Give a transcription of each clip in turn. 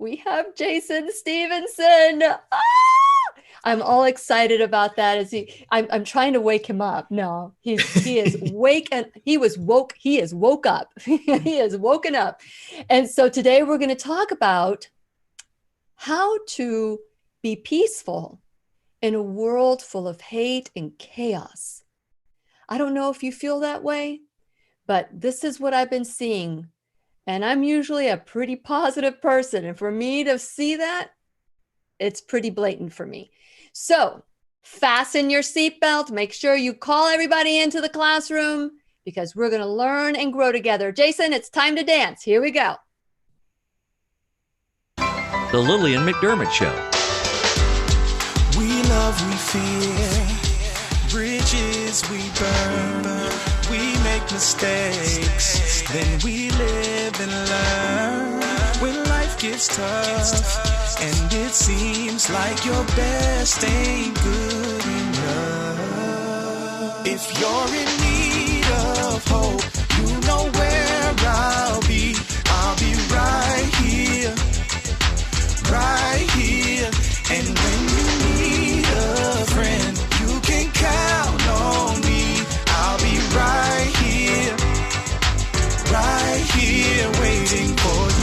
we have Jason Stephenson. Ah! I'm all excited about that. I'm trying to wake him up. No, he is wake and he is woke up. He is woken up. And so today we're going to talk about how to be peaceful in a world full of hate and chaos. I don't know if you feel that way, but this is what I've been seeing. And I'm usually a pretty positive person. And for me to see that, it's pretty blatant for me. So fasten your seatbelt. Make sure you call everybody into the classroom because we're going to learn and grow together. Jason, it's time to dance. Here we go. The Lillian McDermott Show. We love, we fear, bridges we burn, we make mistakes, then we live and learn. When life gets tough, and it seems like your best ain't good enough. If you're in need of hope, you know where I'll be right here, right here. And when you need a friend, you can count on me. I'll be right here, waiting for you.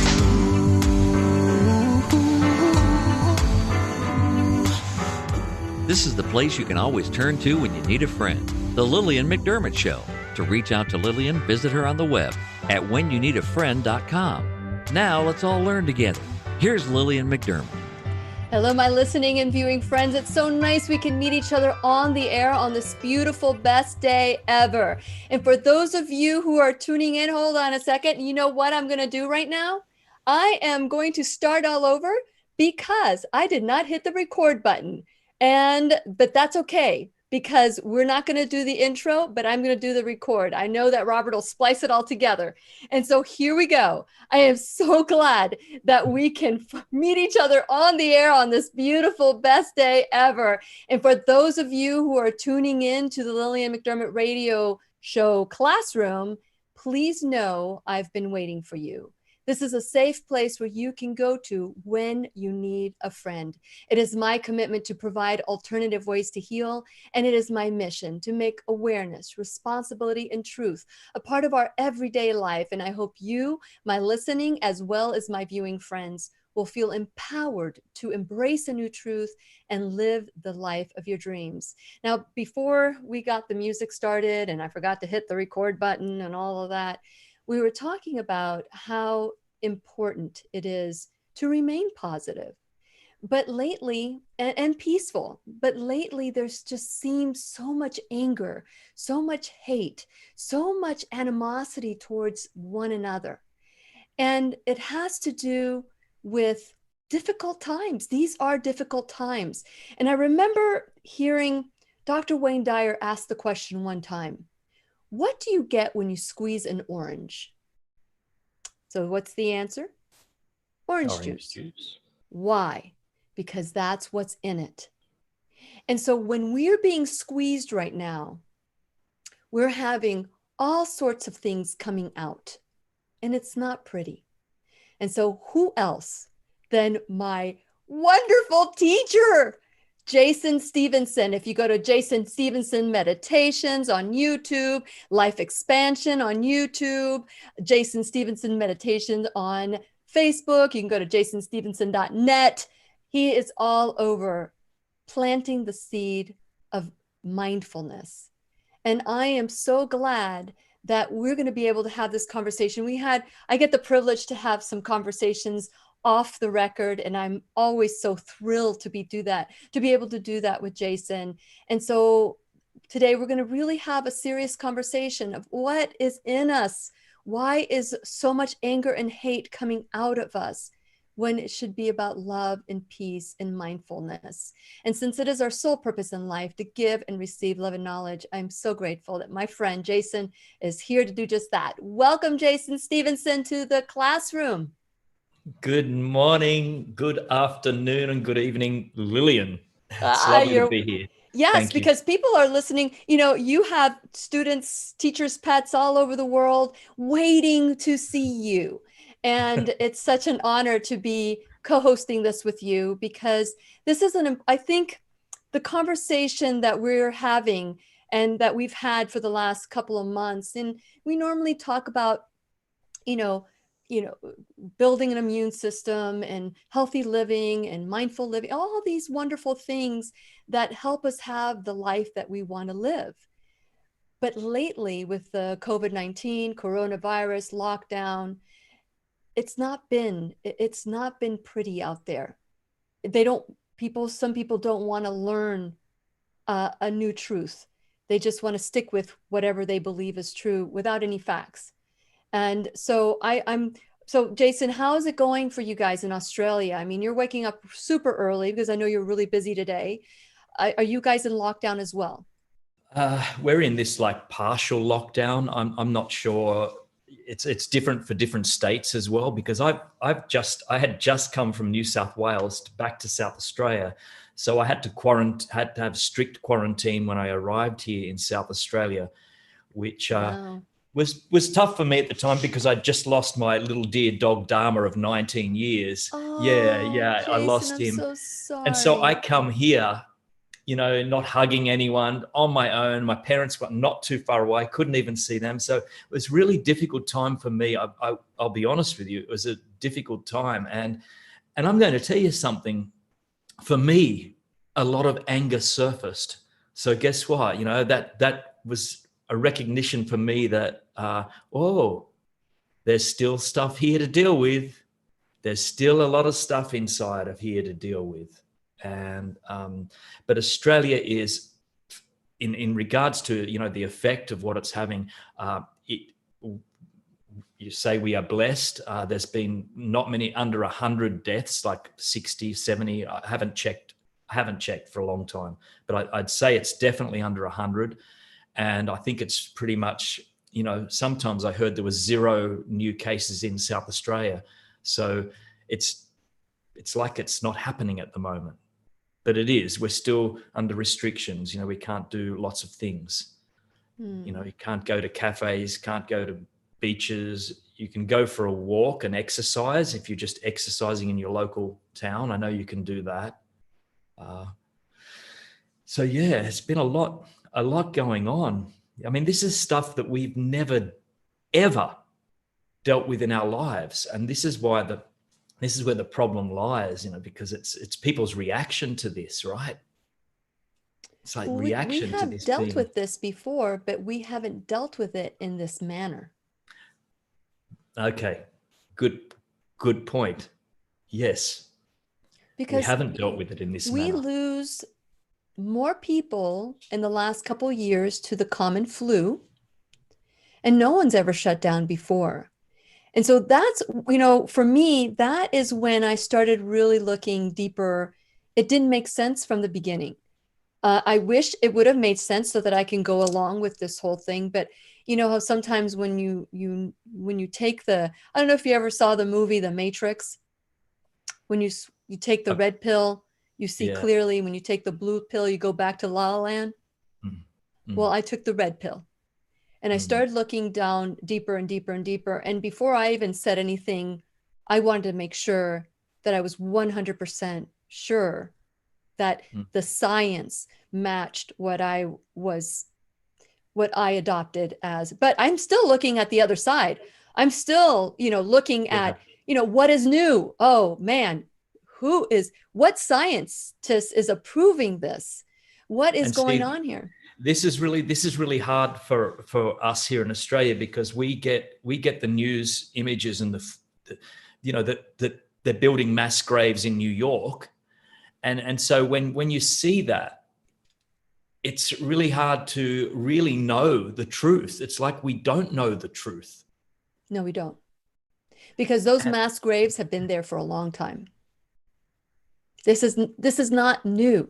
This is the place you can always turn to when you need a friend. The Lillian McDermott Show. To reach out to Lillian, visit her on the web at whenyouneedafriend.com. Now let's all learn together. Here's Lillian McDermott. Hello, my listening and viewing friends. It's so nice we can meet each other on the air on this beautiful, best day ever. And for those of you who are tuning in, hold on a second. You know what I'm going to do right now? I am going to start all over because I did not hit the record button. But that's okay because we're not going to do the intro, but I'm going to do the record. I know that Robert will splice it all together. And so here we go. I am so glad that we can meet each other on the air on this beautiful, best day ever. And for those of you who are tuning in to the Lillian McDermott radio show classroom, please know I've been waiting for you. This is a safe place where you can go to when you need a friend. It is my commitment to provide alternative ways to heal, and it is my mission to make awareness, responsibility, and truth a part of our everyday life. And I hope you, my listening, as well as my viewing friends, will feel empowered to embrace a new truth and live the life of your dreams. Now, before we got the music started, and I forgot to hit the record button and all of that, we were talking about how important it is to remain positive, but lately, and peaceful, but lately there's just seems so much anger, so much hate, so much animosity towards one another. And it has to do with difficult times. These are difficult times. And I remember hearing Dr. Wayne Dyer ask the question one time, what do you get when you squeeze an orange? So what's the answer? Orange juice. Why? Because that's what's in it. And so when we're being squeezed right now, we're having all sorts of things coming out, and it's not pretty. And so who else than my wonderful teacher, Jason Stephenson. If you go to Jason Stephenson Meditations on YouTube, Life Expansion on YouTube, Jason Stephenson Meditations on Facebook, you can go to jasonstephenson.net. He is all over planting the seed of mindfulness. And I am so glad that we're going to be able to have this conversation. I get the privilege to have some conversations off the record, and I'm always so thrilled to be able to do that with Jason. And so today we're going to really have a serious conversation of what is in us. Why is so much anger and hate coming out of us when it should be about love and peace and mindfulness? And since it is our sole purpose in life to give and receive love and knowledge, I'm so grateful that my friend Jason is here to do just that. Welcome, Jason Stephenson, to the classroom. Good morning, good afternoon, and good evening, Lillian. It's lovely to be here. Yes, because people are listening. You know, you have students, teachers, pets all over the world waiting to see you. And it's such an honor to be co-hosting this with you because this is I think the conversation that we're having and that we've had for the last couple of months, and we normally talk about, you know, building an immune system and healthy living and mindful living, all these wonderful things that help us have the life that we want to live. But lately with the COVID-19, coronavirus, lockdown, it's not been pretty out there. Some people don't want to learn a new truth. They just want to stick with whatever they believe is true without any facts. And so so Jason, how is it going for you guys in Australia? I mean, you're waking up super early because I know you're really busy today. Are you guys in lockdown as well? We're in this like partial lockdown. I'm not sure. It's different for different states as well, because I had just come from New South Wales back to South Australia, so I had to have strict quarantine when I arrived here in South Australia, which Wow. was tough for me at the time because I'd just lost my little dear dog Dharma of 19 years. Oh, Yeah, Jason, I lost I'm him, so sorry. and so I come here, not hugging anyone, on my own. My parents were not too far away, couldn't even see them. So it was a really difficult time for me. I'll be honest with you, it was a difficult time. And I'm going to tell you something. For me, a lot of anger surfaced. So guess what? That was a recognition for me that, there's still stuff here to deal with. There's still a lot of stuff inside of here to deal with. And but Australia is, in regards to the effect of what it's having, you say we are blessed. There's been not many, under 100 deaths, like 60, 70. I haven't checked for a long time, but I'd say it's definitely under 100. And I think it's pretty much, sometimes I heard there was 0 new cases in South Australia. So it's like it's not happening at the moment. But it is. We're still under restrictions. We can't do lots of things. You can't go to cafes, can't go to beaches. You can go for a walk and exercise if you're just exercising in your local town. I know you can do that. So yeah, it's been a lot going on. I mean, this is stuff that we've never, ever dealt with in our lives. And this is where the problem lies, because it's people's reaction to this, right? It's like reaction to this. We have dealt with this before, but we haven't dealt with it in this manner. Okay, good point. Yes, because we haven't dealt with it in this manner. We lose more people in the last couple of years to the common flu, and no one's ever shut down before. And so that's, for me, that is when I started really looking deeper. It didn't make sense from the beginning. I wish it would have made sense so that I can go along with this whole thing. But you know how sometimes when you take I don't know if you ever saw the movie The Matrix, when you take the red pill, you see clearly. When you take the blue pill, you go back to La La Land. Mm-hmm. Well, I took the red pill. And I started looking down deeper and deeper and deeper. And before I even said anything, I wanted to make sure that I was 100% sure that the science matched what I adopted as. But I'm still looking at the other side. I'm still, looking at, what is new? Oh man, what scientist is approving this? What is going on here? This is really hard for us here in Australia, because we get the news images and that they're building mass graves in New York, and so when you see that, it's really hard to really know the truth. It's like we don't know the truth. No, we don't, because those mass graves have been there for a long time. This is not new.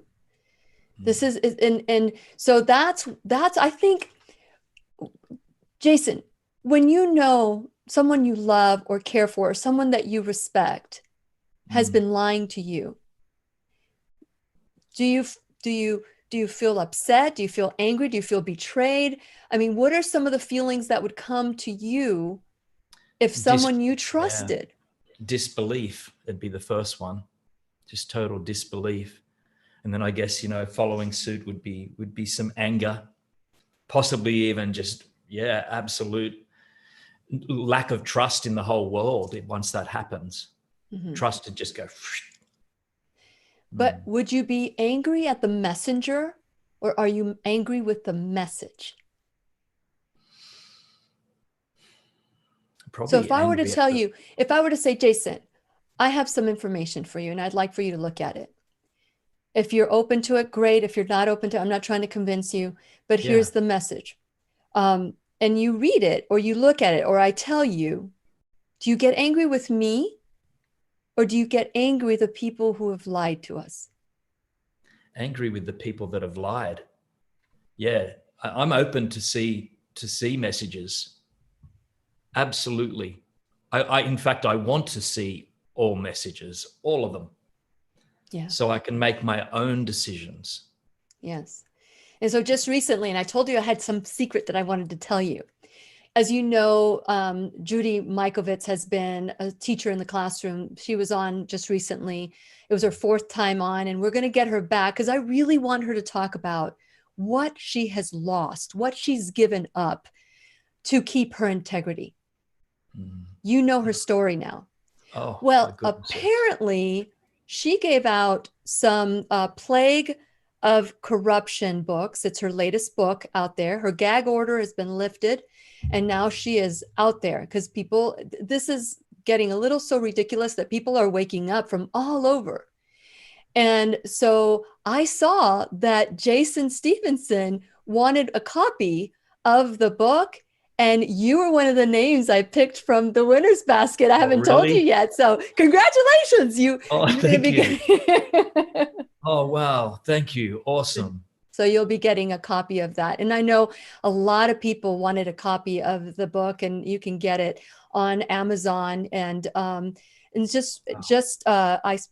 This is, and so that's, I think, Jason, when someone you love or care for, or someone that you respect has been lying to you, do you feel upset? Do you feel angry? Do you feel betrayed? I mean, what are some of the feelings that would come to you if someone you trusted disbelief would be the first one, just total disbelief. And then I guess, following suit would be some anger, possibly even just, absolute lack of trust in the whole world. Once that happens, trust to just go. But would you be angry at the messenger, or are you angry with the message? Probably. So if I were to tell you, if I were to say, Jason, I have some information for you and I'd like for you to look at it. If you're open to it, great. If you're not open to it, I'm not trying to convince you, but here's the message. And you read it or you look at it, or I tell you, do you get angry with me, or do you get angry with the people who have lied to us? Angry with the people that have lied. Yeah, I'm open to see messages. Absolutely. In fact, I want to see all messages, all of them. Yeah. So I can make my own decisions. Yes. And so just recently, and I told you I had some secret that I wanted to tell you. As you know, Judy Mikovits has been a teacher in the classroom. She was on just recently. It was her 4th time on, and we're going to get her back because I really want her to talk about what she has lost, what she's given up to keep her integrity. You know her story now. Oh, well, apparently she gave out some Plague of Corruption books. It's her latest book out there. Her gag order has been lifted, and now she is out there because this is getting a little so ridiculous that people are waking up from all over. And so I saw that Jason Stephenson wanted a copy of the book, and you were one of the names I picked from the winner's basket. I haven't told you yet. So congratulations. Thank you. Oh, wow. Thank you. Awesome. So you'll be getting a copy of that. And I know a lot of people wanted a copy of the book, and you can get it on Amazon. And I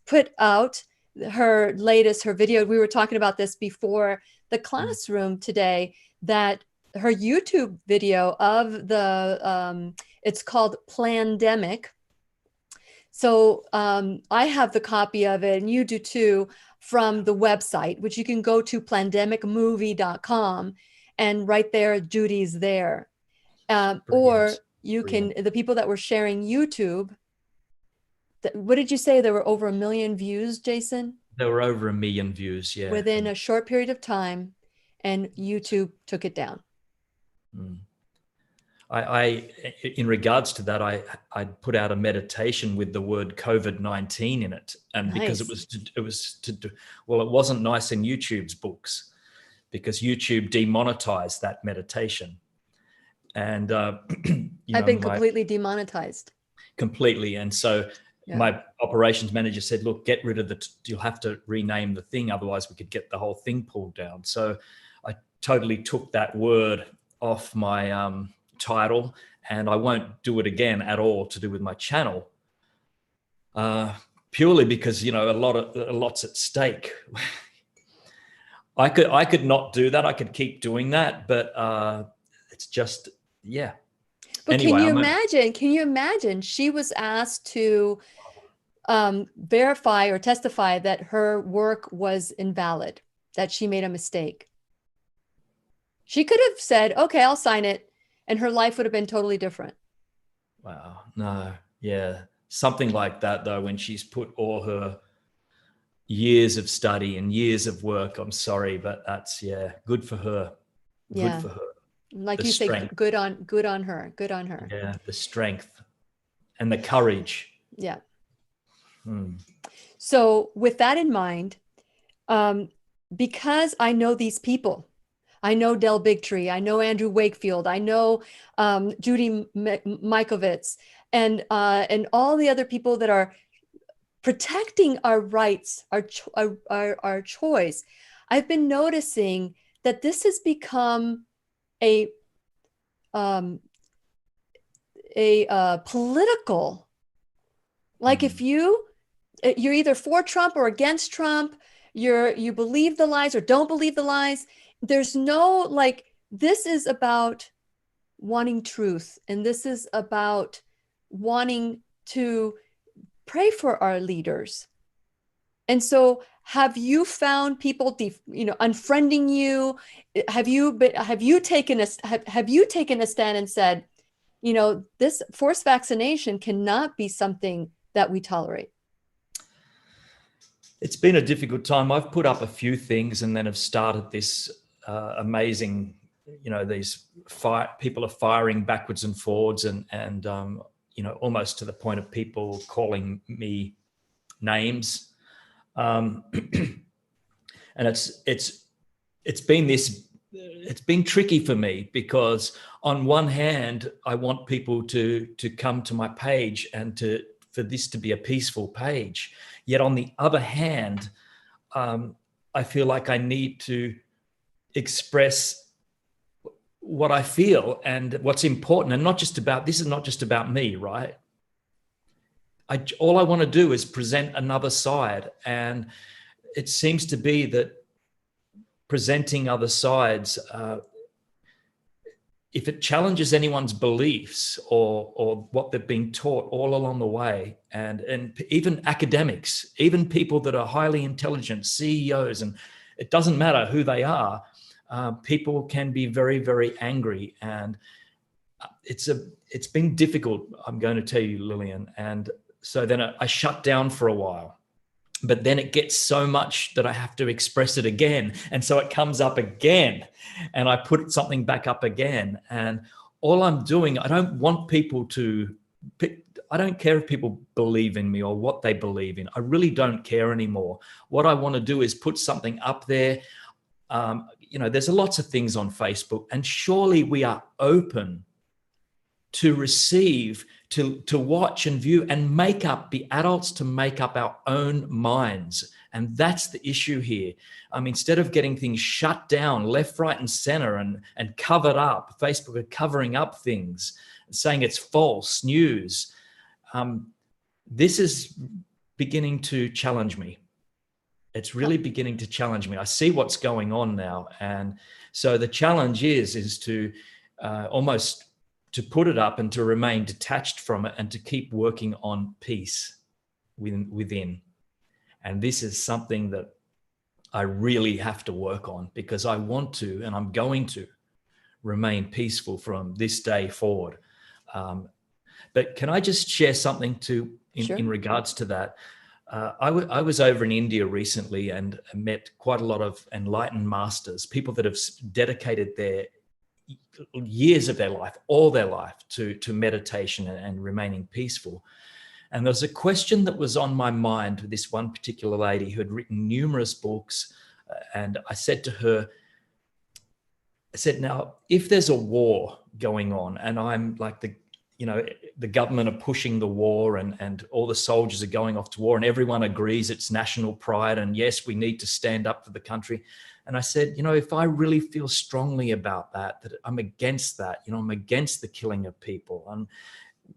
put out her video. We were talking about this before the classroom today, that her YouTube video of it's called Plandemic. So I have the copy of it, and you do too, from the website, which you can go to plandemicmovie.com, and right there, Judy's there. Or you can, the people that were sharing YouTube, what did you say? There were over 1 million views, Jason? There were over 1 million views, yeah. Within a short period of time, and YouTube took it down. I in regards to that, I put out a meditation with the word COVID-19 in it, and because it wasn't nice in YouTube's books, because YouTube demonetized that meditation, and I've been completely demonetized. Completely, and so my operations manager said, "Look, get rid of you'll have to rename the thing, otherwise we could get the whole thing pulled down." So I totally took that word off my title, and I won't do it again at all to do with my channel, purely because lots at stake. I could not do that. I could keep doing that, but it's just But anyway, can you imagine she was asked to verify or testify that her work was invalid, that she made a mistake. She could have said, okay, I'll sign it, and her life would have been totally different. Wow. No. Yeah. Something like that, though, when she's put all her years of study and years of work, I'm sorry, but that's, good for her. Good for her. Like you say, good on her. Good on her. Yeah. The strength and the courage. Yeah. So with that in mind, because I know these people, I know Del Bigtree, I know Andrew Wakefield, I know Judy Mikovits, and all the other people that are protecting our rights, our choice. I've been noticing that this has become a political, like if you're either for Trump or against Trump, you believe the lies or don't believe the lies. There's no, like, this is about wanting truth, and this is about wanting to pray for our leaders. And so have you found people, unfriending you? Have you taken a stand and said, this forced vaccination cannot be something that we tolerate? It's been a difficult time. I've put up a few things and then have started this amazing, these people are firing backwards and forwards and almost to the point of people calling me names. And it's been tricky for me, because on one hand, I want people to come to my page and for this to be a peaceful page. Yet on the other hand, I feel like I need to express what I feel and what's important, and this is not just about me, right? All I want to do is present another side, and it seems to be that presenting other sides, if it challenges anyone's beliefs or what they've been taught all along the way, and even academics, even people that are highly intelligent, CEOs, and it doesn't matter who they are, people can be very, very angry. And it's been difficult, I'm going to tell you, Lillian. And so then I shut down for a while. But then it gets so much that I have to express it again. And so it comes up again and I put something back up again. And all I'm doing, I don't care if people believe in me or what they believe in. I really don't care anymore. What I want to do is put something up there. There's lots of things on Facebook, and surely we are open to receive, to watch and view and be adults to make up our own minds. And that's the issue here. Instead of getting things shut down left, right, and center and covered up, Facebook are covering up things, saying it's false news. This is beginning to challenge me. It's really beginning to challenge me. I see what's going on now. And so the challenge is to almost to put it up and to remain detached from it and to keep working on peace within. And this is something that I really have to work on, because I want to, and I'm going to remain peaceful from this day forward. But can I just share something Sure. in regards to that? I was over in India recently and met quite a lot of enlightened masters, people that have dedicated their years of their life, all their life, to meditation and remaining peaceful. And there was a question that was on my mind with this one particular lady who had written numerous books. And I said to her, now, if there's a war going on and I'm like the government are pushing the war and all the soldiers are going off to war and everyone agrees it's national pride and yes, we need to stand up for the country. And I said, if I really feel strongly about that I'm against that, I'm against the killing of people. And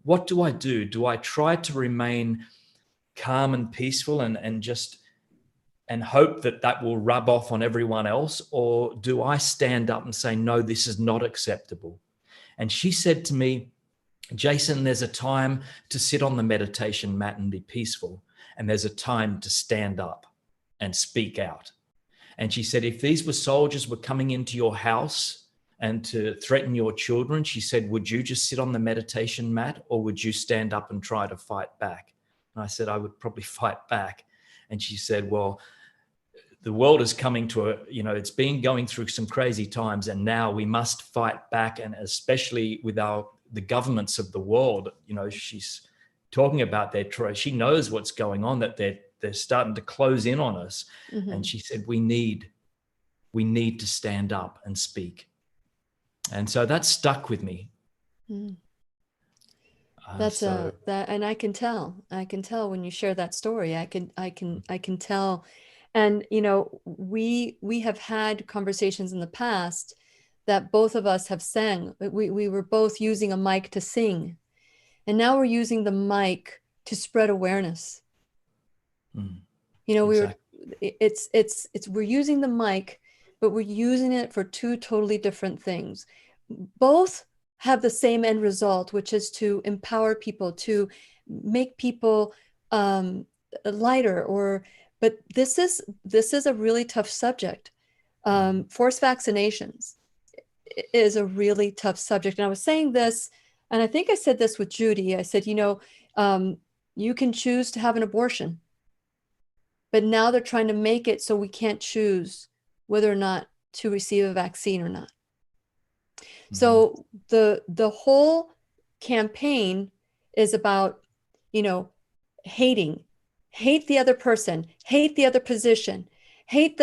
what do I do? Do I try to remain calm and peaceful and hope that will rub off on everyone else? Or do I stand up and say, no, this is not acceptable? And she said to me, Jason, there's a time to sit on the meditation mat and be peaceful. And there's a time to stand up and speak out. And she said, if these soldiers were coming into your house and to threaten your children, she said, would you just sit on the meditation mat or would you stand up and try to fight back? And I said, I would probably fight back. And she said, well, the world is coming to it's been going through some crazy times and now we must fight back. And especially with the governments of the world, she's talking about she knows what's going on, that they're starting to close in on us. Mm-hmm. And she said, we need to stand up and speak. And so that stuck with me. Mm. And I can tell when you share that story, I can tell. And, we have had conversations in the past that both of us have sang. We were both using a mic to sing. And now we're using the mic to spread awareness. Exactly. We're using the mic, but we're using it for two totally different things. Both have the same end result, which is to empower people, to make people um, lighter, but this is a really tough subject. Forced vaccinations is a really tough subject. And I was saying this, and I think I said this with Judy. I said, you can choose to have an abortion, but now they're trying to make it so we can't choose whether or not to receive a vaccine or not. So the whole campaign is about, hate the other person, hate the other position, hate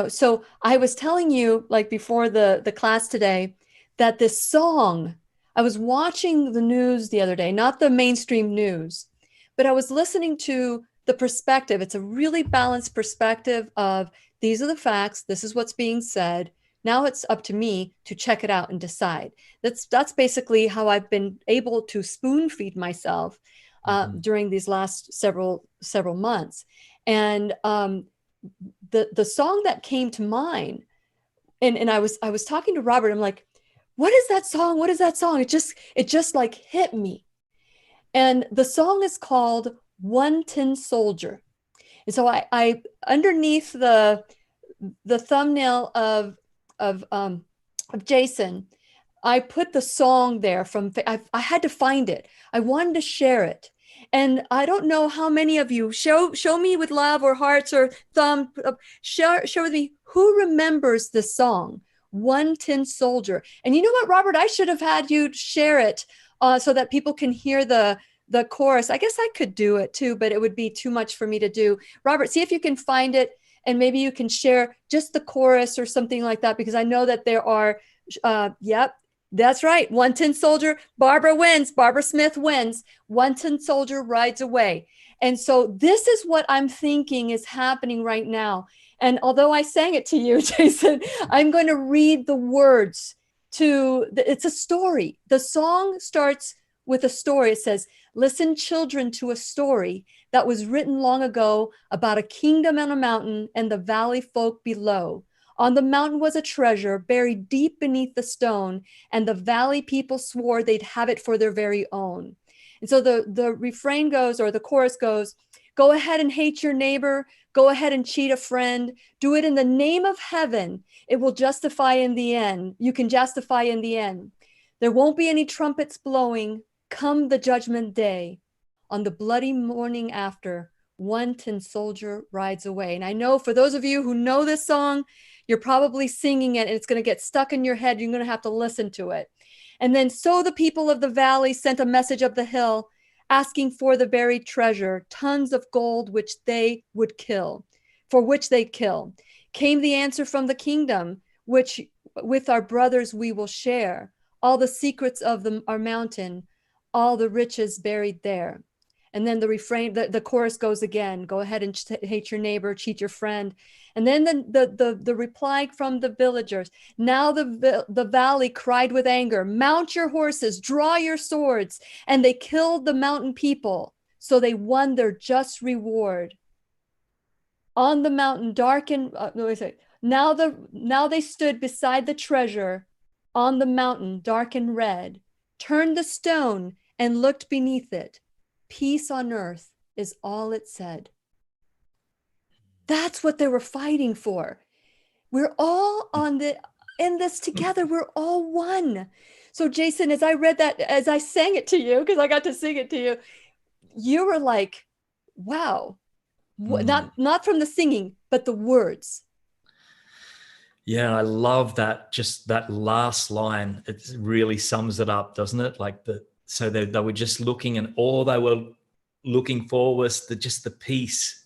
so I was telling you, like, before the class today, that this song, I was watching the news the other day, not the mainstream news, but I was listening to the perspective. It's a really balanced perspective of, these are the facts, this is what's being said. Now it's up to me to check it out and decide. That's basically how I've been able to spoon feed myself during these last several months. And the song that came to mind, and I was talking to Robert. I'm like, what is that song? What is that song? It just like hit me. And the song is called One Tin Soldier. And so I underneath the thumbnail of Jason, I put the song there I had to find it. I wanted to share it. And I don't know how many of you, show me with love or hearts or thumb, share with me, who remembers this song, One Tin Soldier. And you know what, Robert, I should have had you share it so that people can hear the chorus. I guess I could do it too, but it would be too much for me to do. Robert, see if you can find it, and maybe you can share just the chorus or something like that, because I know that there are, yep, that's right. One Tin Soldier, Barbara wins. Barbara Smith wins. One Tin Soldier rides away. And so this is what I'm thinking is happening right now. And although I sang it to you, Jason, I'm going to read the words it's a story. The song starts with a story. It says, listen, children, to a story that was written long ago about a kingdom on a mountain and the valley folk below. On the mountain was a treasure buried deep beneath the stone, and the valley people swore they'd have it for their very own. And so the refrain goes, or the chorus goes, go ahead and hate your neighbor. Go ahead and cheat a friend. Do it in the name of heaven. It will justify in the end. You can justify in the end. There won't be any trumpets blowing come the judgment day. On the bloody morning after, one tin soldier rides away. And I know for those of you who know this song, you're probably singing it and it's going to get stuck in your head. You're going to have to listen to it. And then, so the people of the valley sent a message up the hill, asking for the buried treasure, tons of gold, which they would kill, for which they'd kill. Came the answer from the kingdom, which with our brothers we will share, all the secrets of our mountain, all the riches buried there. And then the refrain, the chorus goes again, go ahead and hate your neighbor, cheat your friend. And then the reply from the villagers, now the valley cried with anger, mount your horses, draw your swords. And they killed the mountain people, so they won their just reward. On the mountain dark and, now they stood beside the treasure, on the mountain dark and red, turned the stone and looked beneath it. Peace on earth is all it said. That's what they were fighting for. We're all in this together. We're all one. So Jason, as I read that, as I sang it to you, because I got to sing it to you, you were like, wow, not from the singing, but the words. Yeah, I love that. Just that last line, it really sums it up, doesn't it? Like so they were just looking, and all they were looking for was just the peace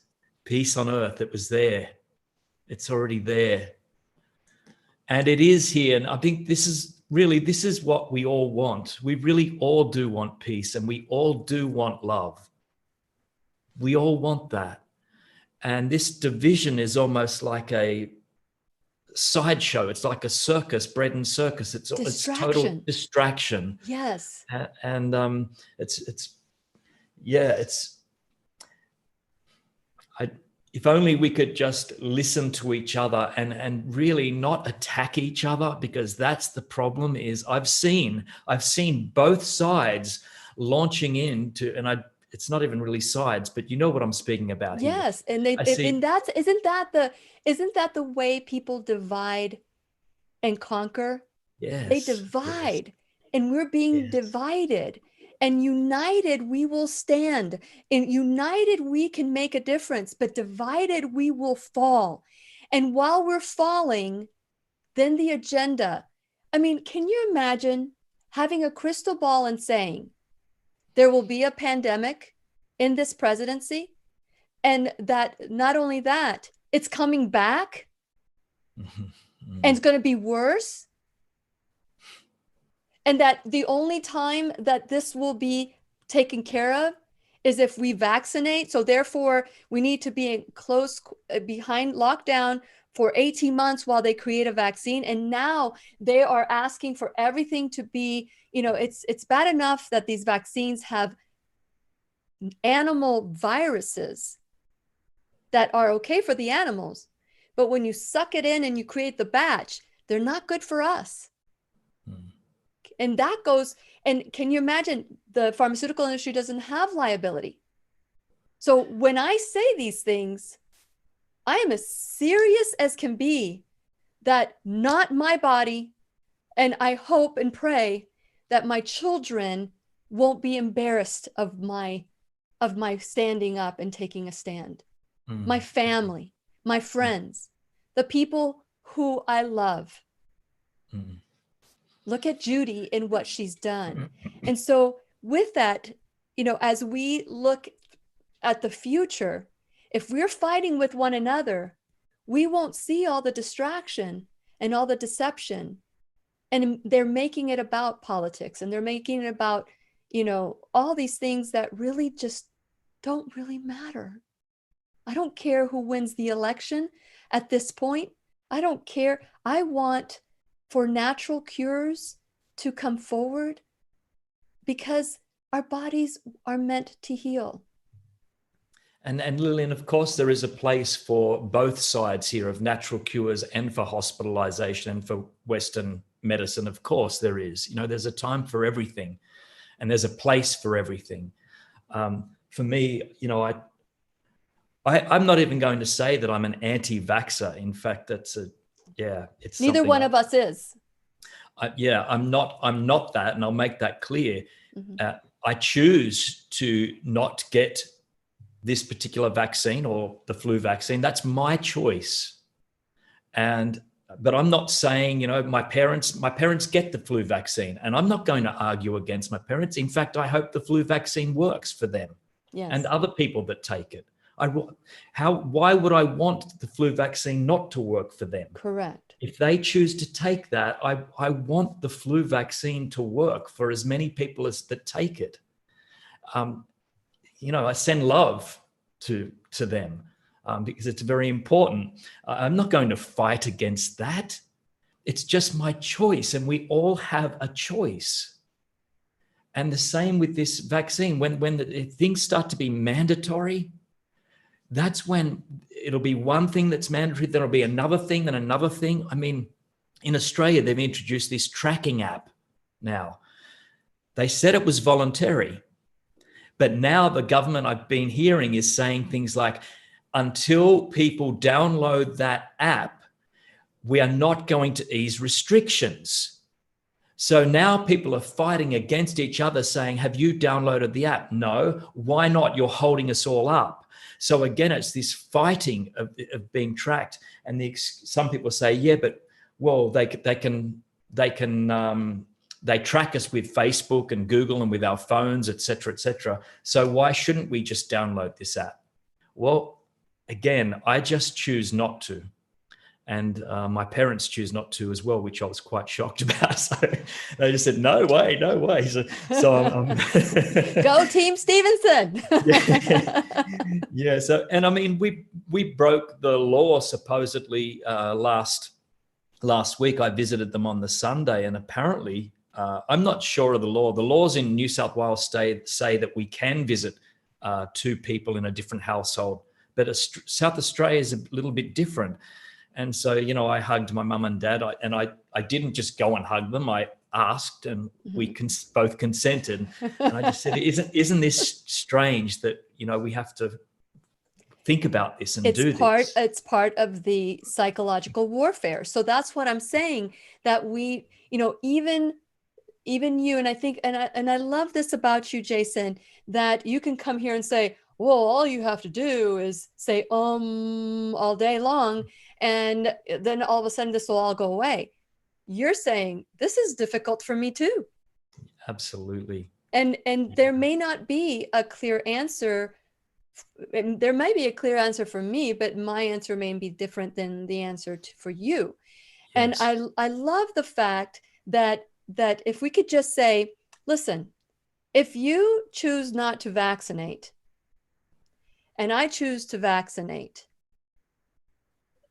on earth. It was there. It's already there. And it is here. And I think this is what we all want. We really all do want peace, and we all do want love. We all want that. And this division is almost like a sideshow. It's like a circus, bread and circus. It's total distraction. Yes. And if only we could just listen to each other and really not attack each other, because that's the problem. Is I've seen both sides launching into, and it's not even really sides, but you know what I'm speaking about here. Yes, and that's isn't that the way people divide and conquer? Yes. They divide, and we're being divided. And united, we will stand. And united, we can make a difference. But divided, we will fall. And while we're falling, then the agenda. I mean, can you imagine having a crystal ball and saying, there will be a pandemic in this presidency, and that not only that, it's coming back and it's going to be worse, and that the only time that this will be taken care of is if we vaccinate. So therefore, we need to be close behind lockdown for 18 months while they create a vaccine. And now they are asking for everything to be, it's bad enough that these vaccines have animal viruses that are okay for the animals. But when you suck it in and you create the batch, they're not good for us. And that goes, and can you imagine, the pharmaceutical industry doesn't have liability. So when I say these things, I am as serious as can be that not my body, and I hope and pray that my children won't be embarrassed of my standing up and taking a stand. My family, my friends, the people who I love. Look at Judy and what she's done. And so with that, as we look at the future, if we're fighting with one another, we won't see all the distraction and all the deception. And they're making it about politics, and they're making it about, all these things that really just don't really matter. I don't care who wins the election at this point. I don't care. I want for natural cures to come forward, because our bodies are meant to heal. And Lillian, of course, there is a place for both sides here of natural cures and for hospitalization and for Western medicine. Of course there is. There's a time for everything, and there's a place for everything. For me, I'm not even going to say that I'm an anti-vaxxer. In fact, it's neither one of us is. I'm not that, and I'll make that clear. I choose to not get this particular vaccine or the flu vaccine. That's my choice. But I'm not saying, my parents get the flu vaccine, and I'm not going to argue against my parents. In fact, I hope the flu vaccine works for them and other people that take it. Why would I want the flu vaccine not to work for them? Correct. If they choose to take that, I want the flu vaccine to work for as many people as that take it. I send love to them because it's very important. I'm not going to fight against that. It's just my choice, and we all have a choice. And the same with this vaccine. When things start to be mandatory, that's when it'll be one thing that's mandatory, then it'll be another thing, then another thing. I mean, in Australia, they've introduced this tracking app now. They said it was voluntary, but now the government, I've been hearing, is saying things like, until people download that app, we are not going to ease restrictions. So now people are fighting against each other, saying, have you downloaded the app? No. Why not? You're holding us all up. So again, it's this fighting of being tracked. And some people say, yeah, but they track us with Facebook and Google and with our phones, et cetera, et cetera. So why shouldn't we just download this app? Well, again, I just choose not to. And my parents choose not to as well, which I was quite shocked about. So they just said, no way, no way. So I'm Go Team Stephenson. Yeah. So, and I mean, we broke the law supposedly last week. I visited them on the Sunday, and apparently, I'm not sure of the law. The laws in New South Wales say that we can visit two people in a different household, but South Australia is a little bit different. And so, I hugged my mum and dad, and I didn't just go and hug them. I asked, and we Mm-hmm. both consented. And I just said, isn't this strange that, we have to think about this and do this? It's part of the psychological warfare. So that's what I'm saying, that we, even you, and I think, and I love this about you, Jason, that you can come here and say, well, all you have to do is say all day long, and then all of a sudden this will all go away. You're saying this is difficult for me too. Absolutely. And there may not be a clear answer. And there might be a clear answer for me, but my answer may be different than the answer for you. Yes. And I love the fact that if we could just say, listen, if you choose not to vaccinate and I choose to vaccinate,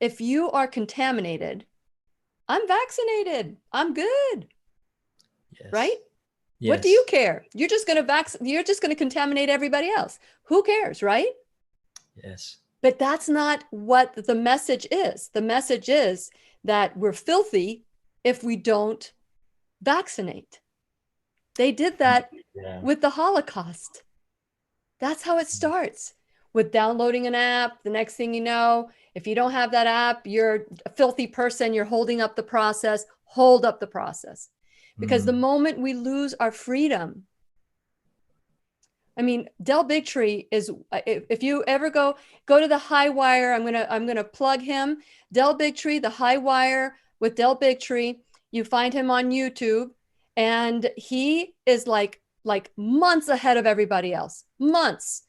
if you are contaminated, I'm vaccinated, I'm good. Yes. Right? Yes. What do you care? You're just going to contaminate everybody else. Who cares, right? Yes. But that's not what the message is. The message is that we're filthy if we don't vaccinate. They did that with the Holocaust. That's how it starts, with downloading an app. The next thing you know, if you don't have that app, you're a filthy person. You're holding up the process. Hold up the process. Because the moment we lose our freedom, I mean, Del Bigtree is, if you ever go to the High Wire, I'm gonna plug him. Del Bigtree, the High Wire with Del Bigtree. You find him on YouTube, and he is like months ahead of everybody else, months,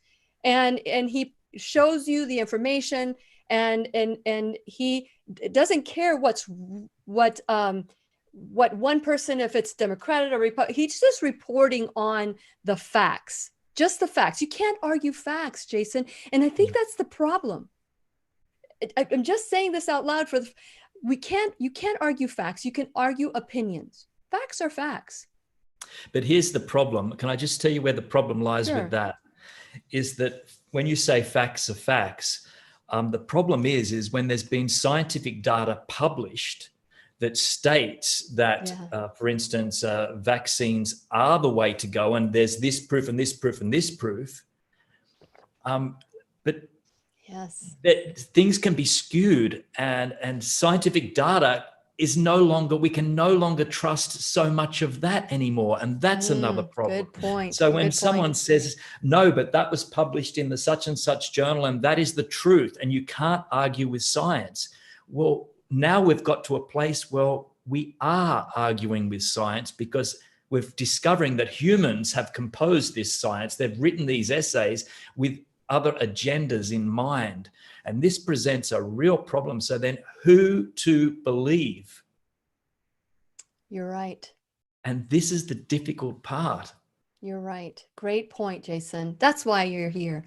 and he shows you the information, and he doesn't care what one person, if it's Democratic or Republican, he's just reporting on the facts. Just the facts. You can't argue facts, Jason. And I think that's the problem. I'm just saying this out loud you can't argue facts. You can argue opinions. Facts are facts. But here's the problem. Can I just tell you where the problem lies with that? Is that when you say facts are facts, the problem is when there's been scientific data published that states that, for instance, vaccines are the way to go, and there's this proof and this proof and this proof. But yes, that things can be skewed, and scientific data is we can no longer trust so much of that anymore. And that's another problem. Good point. So when someone says, no, but that was published in the such and such journal, and that is the truth, and you can't argue with science. Well, now we've got to a place where we are arguing with science, because we're discovering that humans have composed this science. They've written these essays with other agendas in mind. And this presents a real problem. So then who to believe? You're right. And this is the difficult part. You're right. Great point, Jason. That's why you're here.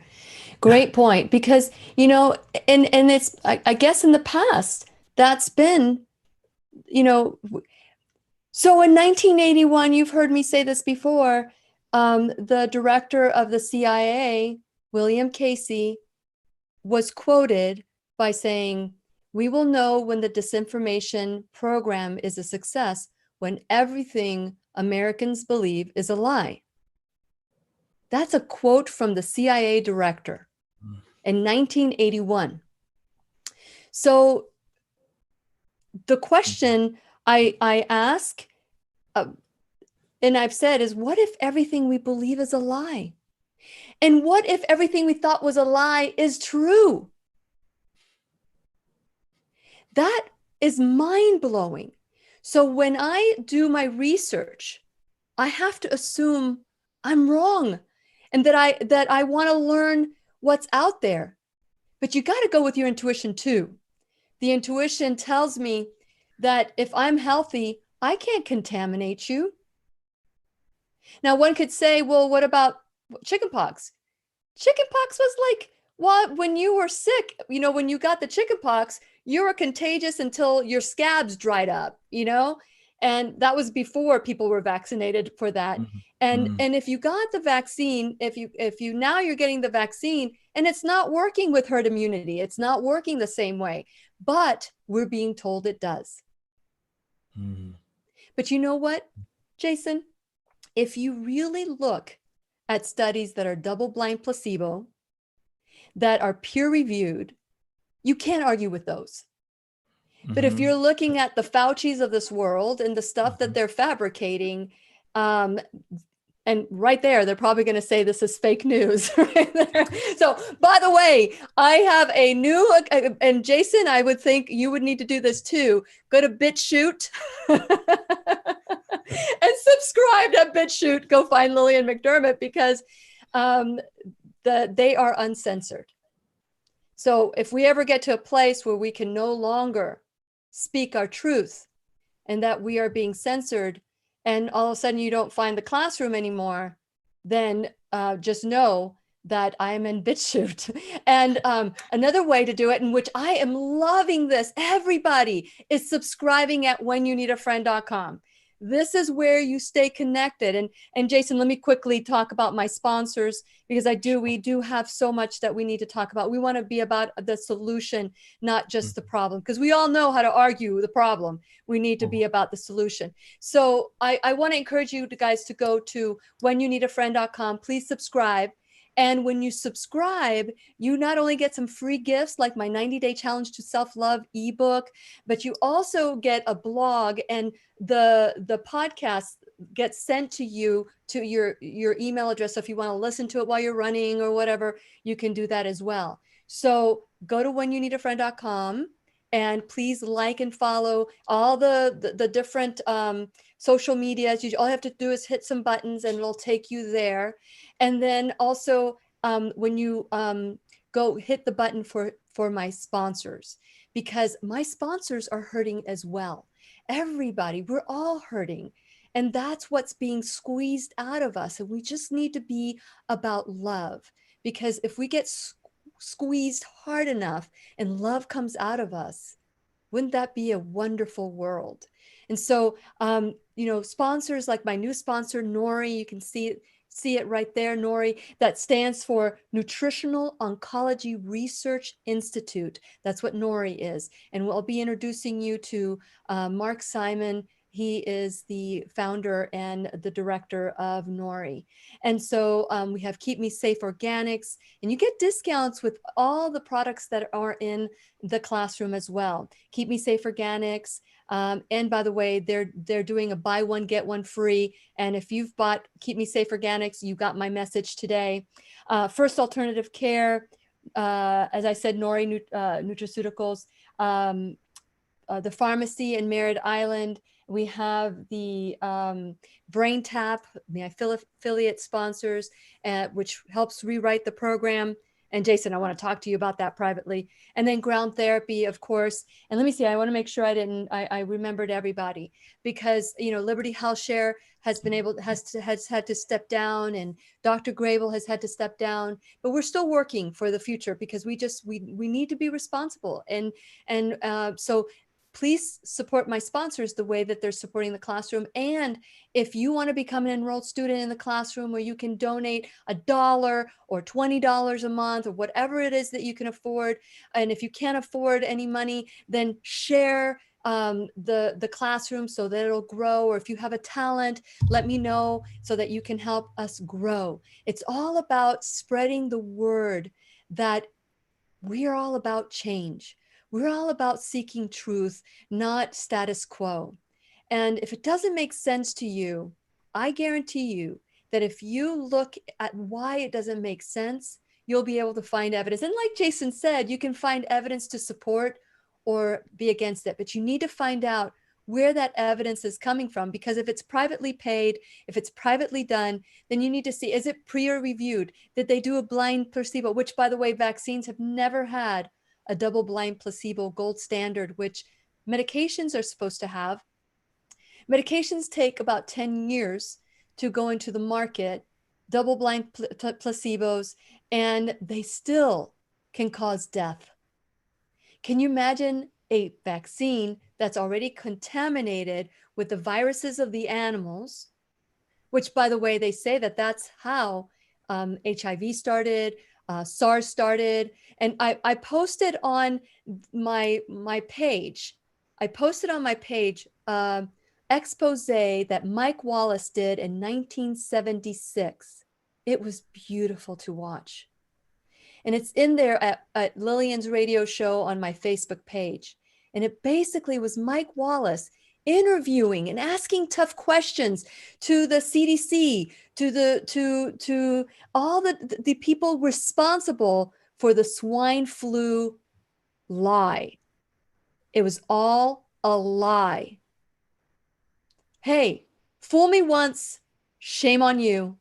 Great point. Because, and it's, I guess in the past, that's been, so in 1981, you've heard me say this before, the director of the CIA, William Casey, was quoted by saying, "We will know when the disinformation program is a success when everything Americans believe is a lie." That's a quote from the CIA director in 1981. So the question I ask, and I've said, is what if everything we believe is a lie? And what if everything we thought was a lie is true? That is mind-blowing. So when I do my research, I have to assume I'm wrong, and that I want to learn what's out there. But you got to go with your intuition too. The intuition tells me that if I'm healthy, I can't contaminate you. Now, one could say, well, what about chickenpox? Chickenpox was like, well, when you were sick, when you got the chickenpox, you were contagious until your scabs dried up, and that was before people were vaccinated for that. And if you got the vaccine, if you now you're getting the vaccine and it's not working with herd immunity, it's not working the same way, but we're being told it does. But you know what? Jason, if you really look at studies that are double-blind placebo, that are peer-reviewed, you can't argue with those. But if you're looking at the Faucis of this world and the stuff that they're fabricating, and right there, they're probably going to say this is fake news. Right there. So, by the way, I have a new, and Jason, I would think you would need to do this too. Go to BitChute and subscribe to BitChute. Go find Lillian McDermott because they are uncensored. So if we ever get to a place where we can no longer speak our truth and that we are being censored, and all of a sudden you don't find the classroom anymore, then just know that I am in BitChute. And another way to do it, in which I am loving this, everybody, is subscribing at whenyouneedafriend.com. This is where you stay connected. And Jason, let me quickly talk about my sponsors, because we do have so much that we need to talk about. We want to be about the solution, not just the problem, because we all know how to argue the problem. We need to be about the solution. So I want to encourage you guys to go to whenyouneedafriend.com. Please subscribe. And when you subscribe, you not only get some free gifts like my 90-day challenge to self-love ebook, but you also get a blog, and the podcast gets sent to you to your email address. So if you want to listen to it while you're running or whatever, you can do that as well. So go to whenyouneedafriend.com and please like and follow all the different social medias. All you have to do is hit some buttons and it'll take you there. And then also when you go hit the button for my sponsors, because my sponsors are hurting as well. Everybody, we're all hurting. And that's what's being squeezed out of us. And we just need to be about love, because if we get squeezed hard enough and love comes out of us, wouldn't that be a wonderful world? And so, sponsors like my new sponsor, Nori, you can see it right there, Nori, that stands for Nutritional Oncology Research Institute. That's what Nori is. And we'll be introducing you to Mark Simon. He is the founder and the director of Nori. And so we have Keep Me Safe Organics, and you get discounts with all the products that are in the classroom as well. Keep Me Safe Organics. And by the way, they're doing a buy one, get one free. And if you've bought Keep Me Safe Organics, you got my message today. First Alternative Care, as I said, Nori Nutraceuticals, the pharmacy in Merritt Island. We have the Brain Tap, my affiliate sponsors, which helps rewrite the program. And Jason, I want to talk to you about that privately. And then Ground Therapy, of course. And let me see, I want to make sure I remembered everybody, because, Liberty Health Share has had to step down, and Dr. Grable has had to step down, but we're still working for the future, because we need to be responsible. And so please support my sponsors the way that they're supporting the classroom. And if you want to become an enrolled student in the classroom, where you can donate $1 or $20 a month, or whatever it is that you can afford. And if you can't afford any money, then share the classroom so that it'll grow. Or if you have a talent, let me know so that you can help us grow. It's all about spreading the word that we are all about change. We're all about seeking truth, not status quo. And if it doesn't make sense to you, I guarantee you that if you look at why it doesn't make sense, you'll be able to find evidence. And like Jason said, you can find evidence to support or be against it, but you need to find out where that evidence is coming from, because if it's privately paid, if it's privately done, then you need to see, is it peer-reviewed? Did they do a blind placebo? Which, by the way, vaccines have never had a double-blind placebo gold standard, which medications are supposed to have. Medications take about 10 years to go into the market, double-blind placebos, and they still can cause death. Can you imagine a vaccine that's already contaminated with the viruses of the animals, which, by the way, they say that that's how HIV started, SARS started. And I posted on my page, an expose that Mike Wallace did in 1976. It was beautiful to watch. And it's in there at Lillian's radio show on my Facebook page. And it basically was Mike Wallace interviewing and asking tough questions to the CDC, to all the people responsible for the swine flu lie. It was all a lie. Hey, fool me once, shame on you.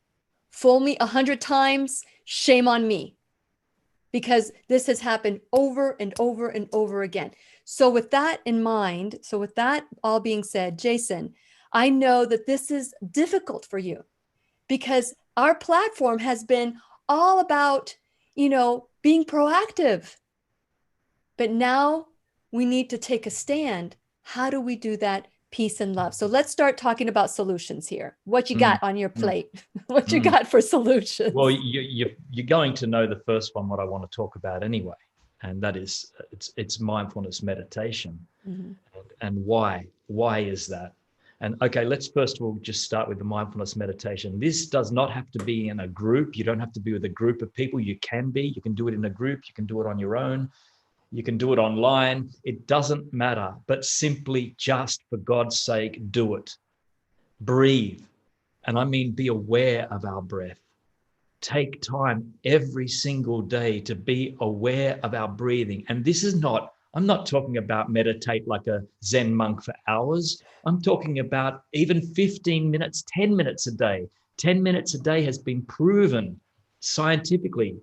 Fool me 100 times, shame on me. Because this has happened over and over and over again. So with that in mind, so with that all being said, Jason, I know that this is difficult for you because our platform has been all about, being proactive. But now we need to take a stand. How do we do that? Peace and love. So let's start talking about solutions here. What you got on your plate? What you got for solutions? Well, you're going to know the first one, what I want to talk about anyway, and that is it's mindfulness meditation. And why is that? And okay, let's first of all just start with the mindfulness meditation. This does not have to be in a group. You don't have to be with a group of people. You can do it in a group. You can do it on your own. You can do it online. It doesn't matter, but simply just for God's sake, do it. Breathe. And I mean, be aware of our breath. Take time every single day to be aware of our breathing. And this is I'm not talking about meditate like a Zen monk for hours. I'm talking about even 15 minutes, 10 minutes a day. 10 minutes a day has been proven scientifically.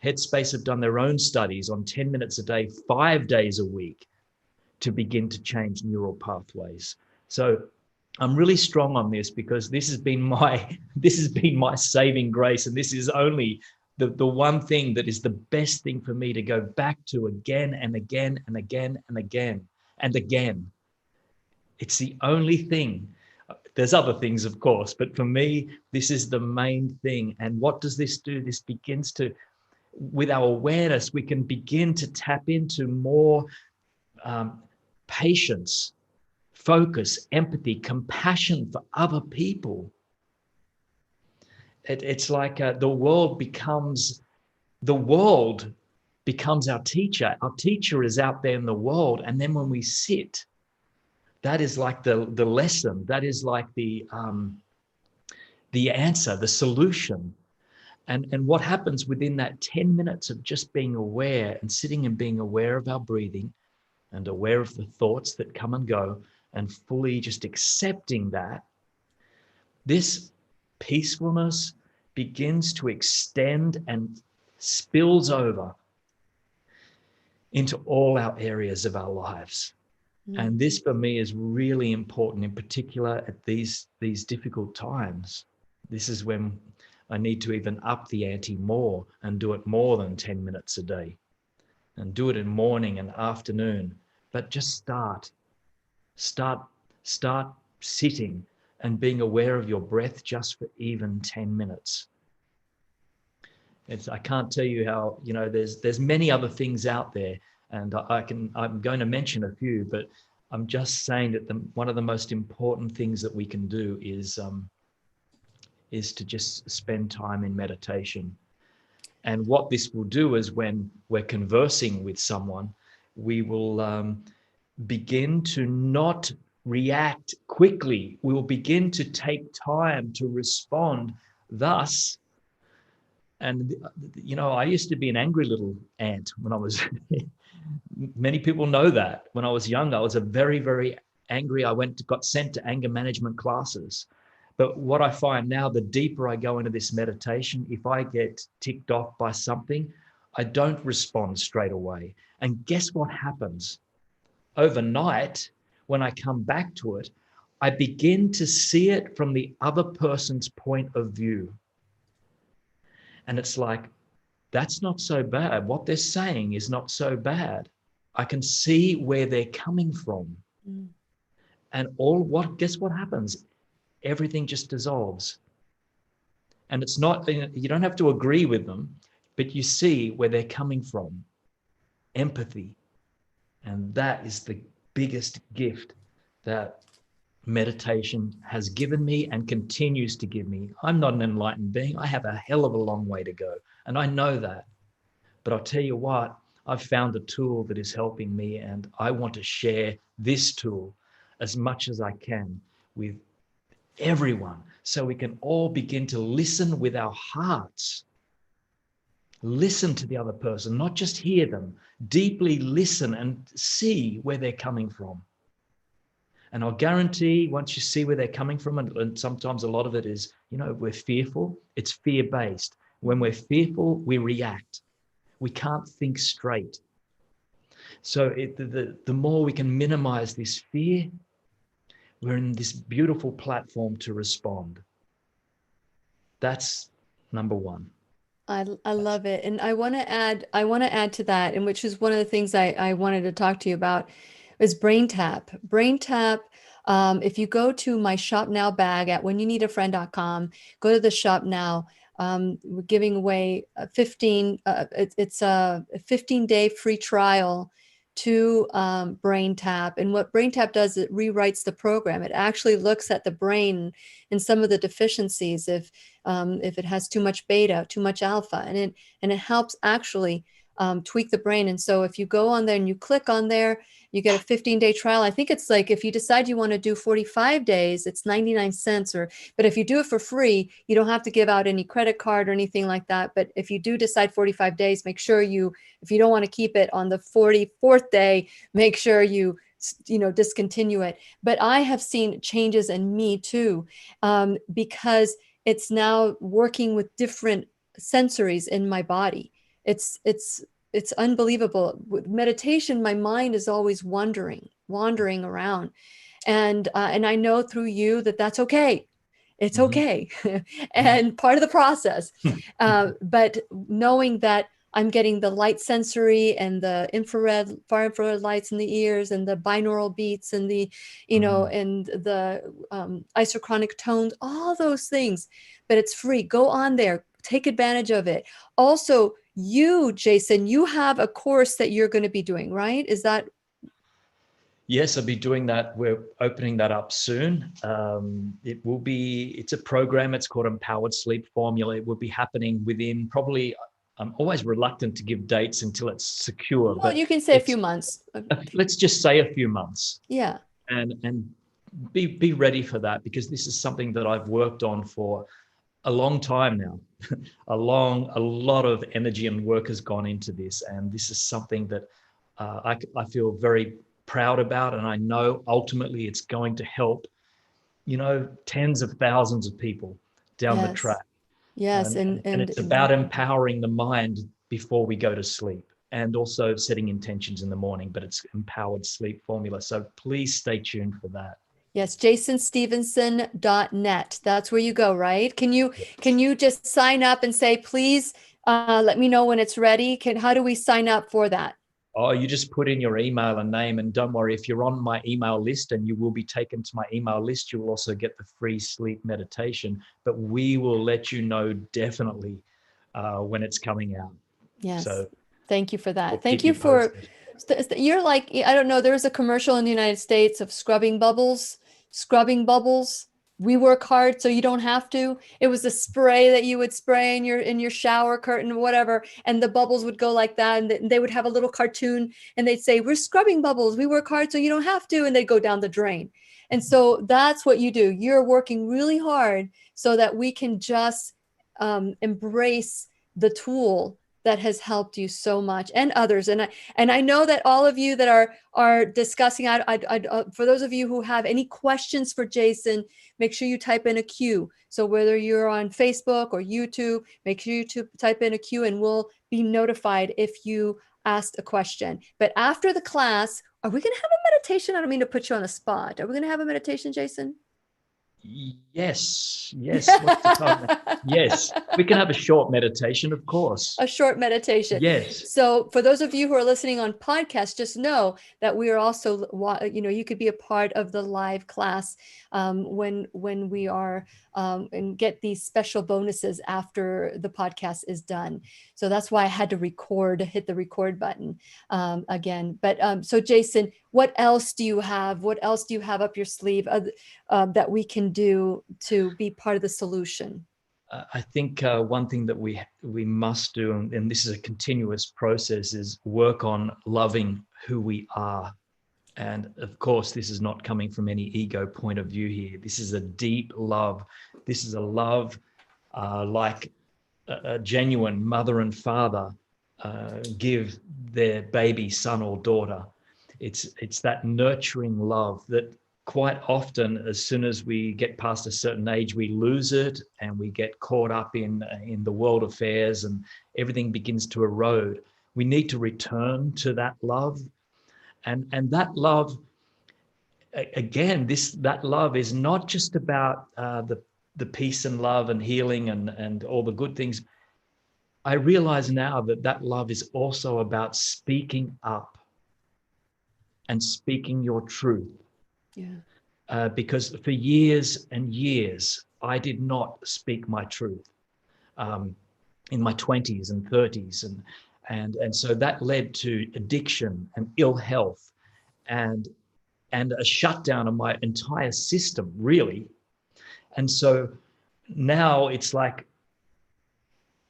Headspace have done their own studies on 10 minutes a day, 5 days a week to begin to change neural pathways. So I'm really strong on this because this has been my saving grace. And this is only the one thing that is the best thing for me to go back to again and again and again and again and again. It's the only thing. There's other things, of course, but for me, this is the main thing. And what does this do? This begins to, with our awareness, we can begin to tap into more patience, focus, empathy, compassion for other people. It's like the world becomes our teacher. Our teacher is out there in the world. And then when we sit, that is like the lesson. That is like the answer, the solution. And what happens within that 10 minutes of just being aware and sitting and being aware of our breathing and aware of the thoughts that come and go and fully just accepting that, this peacefulness begins to extend and spills over into all our areas of our lives. And this for me is really important, in particular at these difficult times. This is when I need to even up the ante more and do it more than 10 minutes a day and do it in morning and afternoon. But just start sitting and being aware of your breath just for even 10 minutes. I can't tell you how, there's many other things out there, and I'm going to mention a few, but I'm just saying that one of the most important things that we can do is to just spend time in meditation. And what this will do is when we're conversing with someone, we will begin to not react quickly. We will begin to take time to respond. Thus, and I used to be an angry little ant when I was, many people know that. When I was young, I was a very, very angry. I got sent to anger management classes. But what I find now, the deeper I go into this meditation, if I get ticked off by something, I don't respond straight away. And guess what happens? Overnight, when I come back to it, I begin to see it from the other person's point of view. And it's like, that's not so bad. What they're saying is not so bad. I can see where they're coming from. And guess what happens? Everything just dissolves. And it's not, you don't have to agree with them, but you see where they're coming from. Empathy. And that is the biggest gift that meditation has given me and continues to give me. I'm not an enlightened being. I have a hell of a long way to go. And I know that. But I'll tell you what, I've found a tool that is helping me, and I want to share this tool as much as I can with everyone so we can all begin to listen with our hearts. Listen to the other person, not just hear them. Deeply listen and see where they're coming from. And I'll guarantee once you see where they're coming from, and sometimes a lot of it is, we're fearful, it's fear-based. When we're fearful, we react. We can't think straight. So the more we can minimize this fear, we're in this beautiful platform to respond. That's number one. I love it. And I want to add to that, and which is one of the things I wanted to talk to you about, is brain tap. Brain tap. If you go to my shop now bag at whenyouneedafriend.com, go to the shop now. We're giving away it's a 15-day free trial to brain tap. And what brain tap does, it rewrites the program. It actually looks at the brain and some of the deficiencies, if it has too much beta, too much alpha, and it helps actually tweak the brain. And so if you go on there and you click on there, you get a 15-day trial. I think it's like, if you decide you want to do 45 days, it's 99 cents, but if you do it for free, you don't have to give out any credit card or anything like that. But if you do decide 45 days, make sure if you don't want to keep it on the 44th day, make sure you discontinue it. But I have seen changes in me too, because it's now working with different sensories in my body. It's unbelievable. With meditation, my mind is always wandering around. And I know through you that's okay. It's okay. And part of the process. But knowing that I'm getting the light sensory and the far infrared lights in the ears, and the binaural beats, and the, and the isochronic tones, all those things. But it's free. Go on there. Take advantage of it. Also, Jason, you have a course that you're going to be doing, right? Is that? Yes, I'll be doing that. We're opening that up soon. It's a program. It's called Empowered Sleep Formula. It will be happening within probably, I'm always reluctant to give dates until it's secure. Well, you can say a few months. Let's just say a few months. Yeah. And be ready for that, because this is something that I've worked on for a long time now. A lot of energy and work has gone into this, and this is something that I feel very proud about, and I know ultimately it's going to help, tens of thousands of people down the track. Yes, and it's about empowering the mind before we go to sleep, and also setting intentions in the morning. But it's Empowered Sleep Formula, so please stay tuned for that. Yes, jasonstephenson.net. That's where you go, right? Can you just sign up and say, please let me know when it's ready? How do we sign up for that? Oh, you just put in your email and name, and don't worry, if you're on my email list, and you will be taken to my email list, you will also get the free sleep meditation, but we will let you know definitely when it's coming out. Yes. So thank you for that. We'll Thank you for, you're like, I don't know, there was a commercial in the United States of scrubbing bubbles. We work hard so you don't have to. It was a spray that you would spray in your shower curtain or whatever, and the bubbles would go like that, and they would have a little cartoon, and they'd say, we're scrubbing bubbles, we work hard so you don't have to, and they'd go down the drain. And so that's what you do. You're working really hard so that we can just embrace the tool that has helped you so much, and others. And I know that all of you that are discussing, for those of you who have any questions for Jason, make sure you type in a Q. So whether you're on Facebook or YouTube, make sure you type in a Q, and we'll be notified if you asked a question. But after the class, are we going to have a meditation? I don't mean to put you on the spot. Are we going to have a meditation, Jason? Yes. What's the time? Yes, we can have a short meditation, of course. A short meditation. Yes. So for those of you who are listening on podcast, just know that we are also, you could be a part of the live class when we are and get these special bonuses after the podcast is done. So that's why I had to hit the record button again. But so Jason, what else do you have? What else do you have up your sleeve that we can do to be part of the solution? I think one thing that we must do, and this is a continuous process, is work on loving who we are. And of course, this is not coming from any ego point of view here. This is a deep love. This is a love like a genuine mother and father give their baby son or daughter. It's that nurturing love that quite often, as soon as we get past a certain age, we lose it and we get caught up in the world affairs and everything begins to erode. We need to return to that love. And that love, again, that love is not just about the peace and love and healing and all the good things. I realize now that love is also about speaking up and speaking your truth. Yeah. Because for years and years, I did not speak my truth in my 20s and 30s. And so that led to addiction and ill health and a shutdown of my entire system, really. And so now it's like,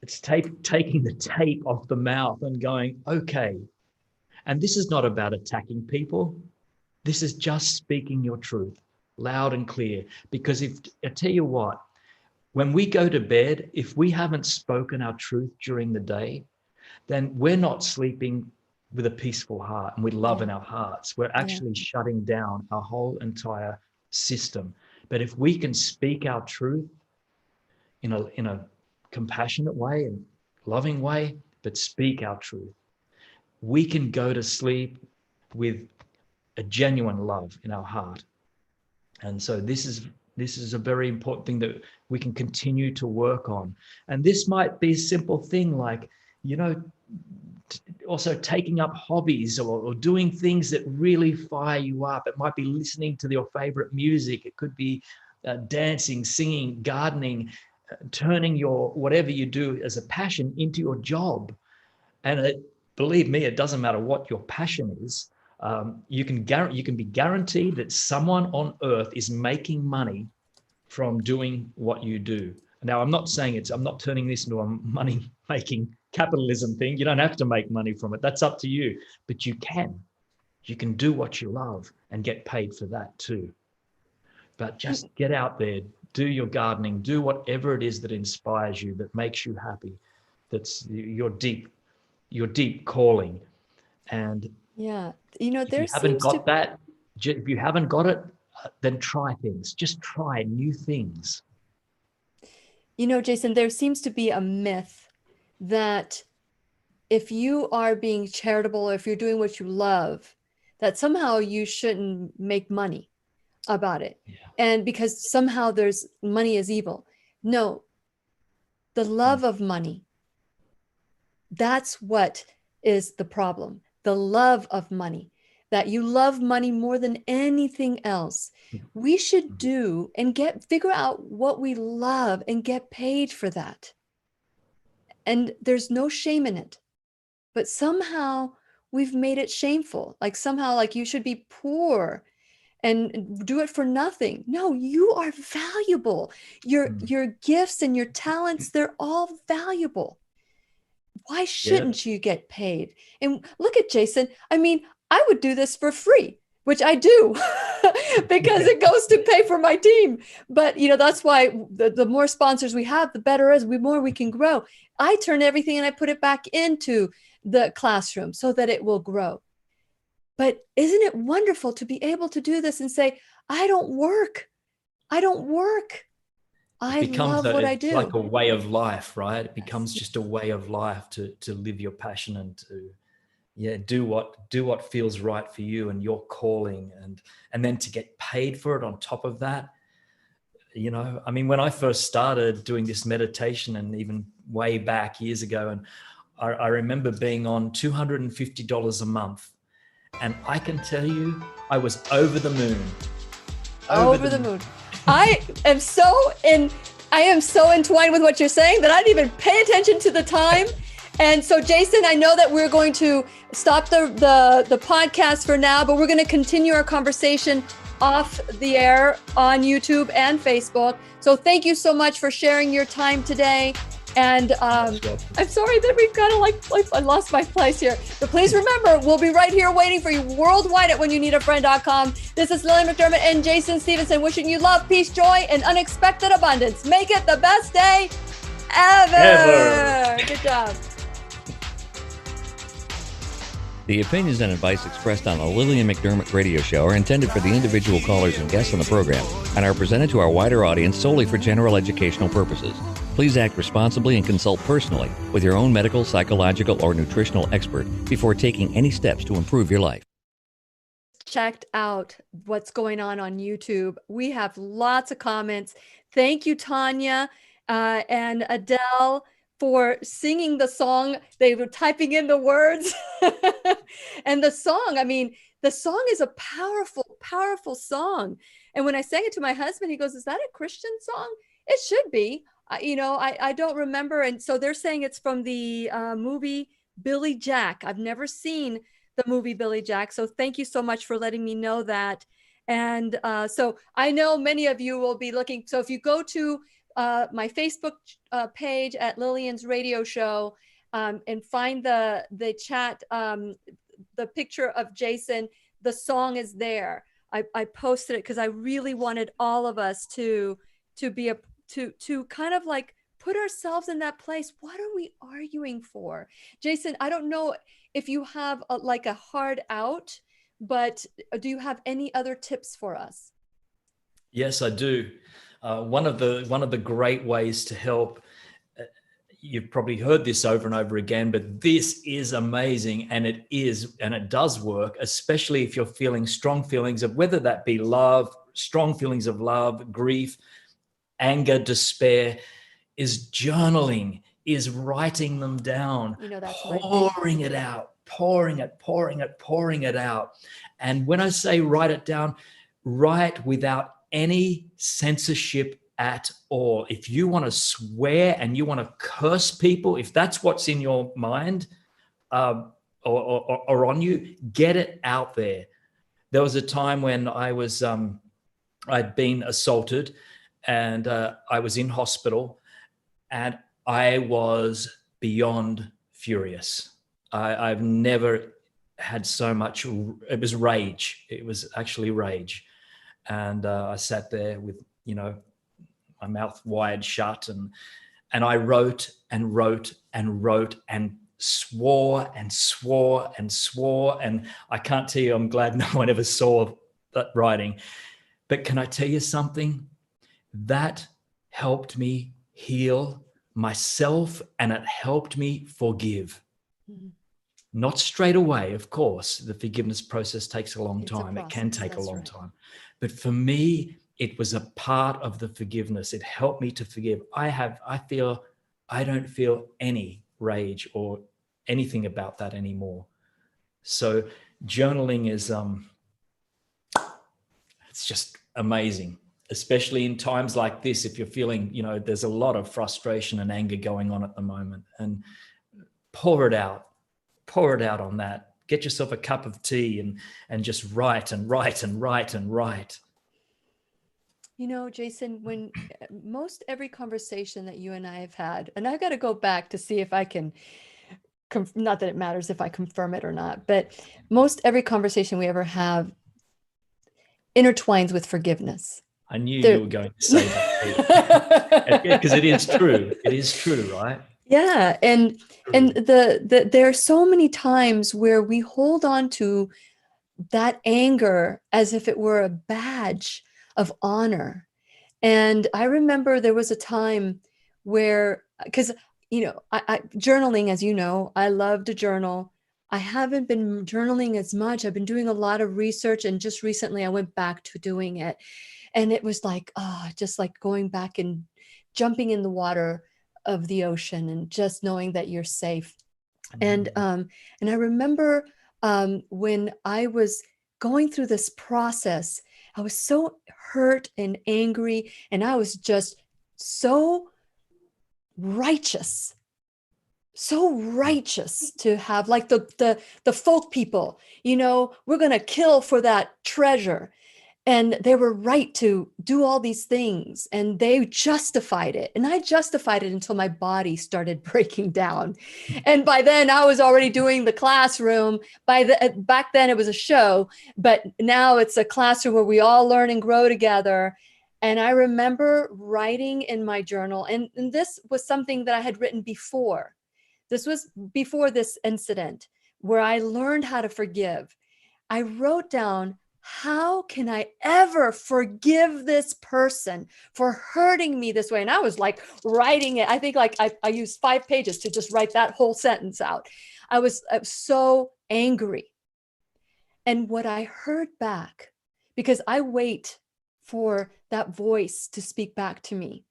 it's taking the tape off the mouth and going, okay. And this is not about attacking people. This is just speaking your truth loud and clear. Because if I tell you what, when we go to bed, if we haven't spoken our truth during the day, then we're not sleeping with a peaceful heart and with love in our hearts. We're actually shutting down our whole entire system. But if we can speak our truth in a compassionate way and loving way, but speak our truth, we can go to sleep with a genuine love in our heart. And so this is a very important thing that we can continue to work on. And this might be a simple thing like, also taking up hobbies or doing things that really fire you up. It might be listening to your favorite music. It could be dancing, singing, gardening, turning your whatever you do as a passion into your job. And believe me, it doesn't matter what your passion is. You can be guaranteed that someone on earth is making money from doing what you do. Now, I'm not turning this into a money-making capitalism thing. You don't have to make money from it. That's up to you. But you can do what you love and get paid for that too. But just get out there, do your gardening, do whatever it is that inspires you, that makes you happy. That's your deep calling. And if you haven't got it, then try things. Just try new things. Jason, there seems to be a myth that if you are being charitable or if you're doing what you love, that somehow you shouldn't make money about it. Yeah. And because somehow there's money is evil. No, the love of money, that's what is the problem. The love of money, that you love money more than anything else. We should do and figure out what we love and get paid for that. And there's no shame in it. But somehow we've made it shameful. Like somehow like you should be poor and do it for nothing. No, you are valuable. Your gifts and your talents, they're all valuable. Why shouldn't you get paid? And look at Jason. I mean, I would do this for free, which I do because it goes to pay for my team. But, that's why the more sponsors we have, the better it is, the more we can grow. I turn everything and I put it back into the classroom so that it will grow. But isn't it wonderful to be able to do this and say, I don't work. I love what I do. It's like a way of life, right? It becomes just a way of life to live your passion and to do what feels right for you and your calling, and then to get paid for it on top of that. I mean, when I first started doing this meditation, and even way back years ago, and I remember being on $250 a month, and I can tell you, I was over the moon. Over the moon. I am so entwined with what you're saying that I didn't even pay attention to the time. And so, Jason, I know that we're going to stop the podcast for now, but we're going to continue our conversation off the air on YouTube and Facebook. So thank you so much for sharing your time today. And I'm sorry that we've got to like I lost my place here. But please remember, we'll be right here waiting for you worldwide at whenyouneedafriend.com. This is Lillian McDermott and Jason Stephenson wishing you love, peace, joy, and unexpected abundance. Make it the best day ever. Good job. The opinions and advice expressed on the Lillian McDermott radio show are intended for the individual callers and guests on the program and are presented to our wider audience solely for general educational purposes. Please act responsibly and consult personally with your own medical, psychological, or nutritional expert before taking any steps to improve your life. Checked out what's going on YouTube. We have lots of comments. Thank you, Tanya and Adele, for singing the song. They were typing in the words. And the song, I mean, the song is a powerful, powerful song. And when I sang it to my husband, he goes, "Is that a Christian song?" It should be. I don't remember. And so they're saying it's from the movie Billy Jack. I've never seen the movie Billy Jack. So thank you so much for letting me know that. And so I know many of you will be looking. So if you go to my Facebook page at Lillian's radio show and find the chat, the picture of Jason, the song is there. I posted it because I really wanted all of us to be to kind of like put ourselves in that place. What are we arguing for? Jason, I don't know if you have like a hard out, but do you have any other tips for us? Yes, I do. One of the great ways to help, you've probably heard this over and over again, but this is amazing, and it does work, especially if you're feeling strong feelings of whether that be love, strong feelings of love, grief, anger, despair, is journaling, is writing them down, that's pouring it out, pouring it out. And when I say write it down, write without any censorship at all. If you want to swear and you want to curse people, if that's what's in your mind or on you, get it out there. There was a time when I'd been assaulted, and I was in hospital, and I was beyond furious. I've never had so much. It was rage. It was actually rage. And I sat there with, my mouth wired shut, and I wrote and wrote and wrote and swore and swore and swore. And I can't tell you, I'm glad no one ever saw that writing. But can I tell you something? That helped me heal myself, and it helped me forgive. Mm-hmm. Not straight away, of course. The forgiveness process takes a long time. It can take a long time. But for me, it was a part of the forgiveness. It helped me to forgive. I don't feel any rage or anything about that anymore. So journaling is, it's just amazing, especially in times like this. If you're feeling, there's a lot of frustration and anger going on at the moment, and pour it out on that. Get yourself a cup of tea and just write and write and write and write. Jason, when most every conversation that you and I have had, and I've got to go back to see if I can, not that it matters if I confirm it or not, but most every conversation we ever have intertwines with forgiveness. I knew you were going to say that, because it is true. It is true, right? Yeah. And there are so many times where we hold on to that anger as if it were a badge of honor. And I remember there was a time where, because, I journaling, as you know, I love to journal. I haven't been journaling as much. I've been doing a lot of research, and just recently I went back to doing it. And it was like, just like going back and jumping in the water of the ocean and just knowing that you're safe. Mm-hmm. And I remember when I was going through this process, I was so hurt and angry, and I was just so righteous so righteous to have, like the folk people, we're going to kill for that treasure. And they were right to do all these things, and they justified it. And I justified it until my body started breaking down. And by then I was already doing the classroom. Back then it was a show, but now it's a classroom where we all learn and grow together. And I remember writing in my journal, and this was something that I had written before. This was before this incident where I learned how to forgive. I wrote down, how can I ever forgive this person for hurting me this way? And I was like writing it. I think like I used 5 pages to just write that whole sentence out. I was so angry. And what I heard back, because I wait for that voice to speak back to me.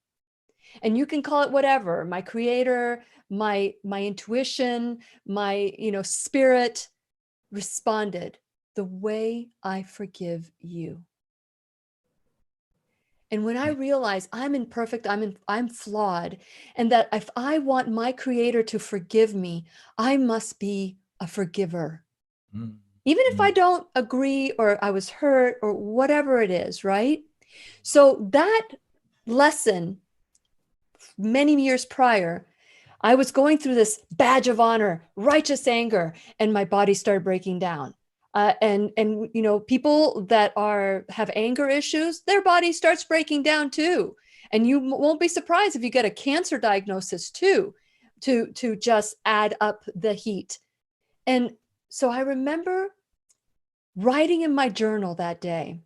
And you can call it whatever, my creator, my intuition, my spirit responded, the way I forgive you. And when I realize I'm imperfect, I'm flawed, and that if I want my creator to forgive me, I must be a forgiver. Even if I don't agree, or I was hurt, or whatever it is, right? So that lesson, many years prior, I was going through this badge of honor, righteous anger, and my body started breaking down. And people that have anger issues, their body starts breaking down too. And you won't be surprised if you get a cancer diagnosis too, to just add up the heat. And so I remember writing in my journal that day,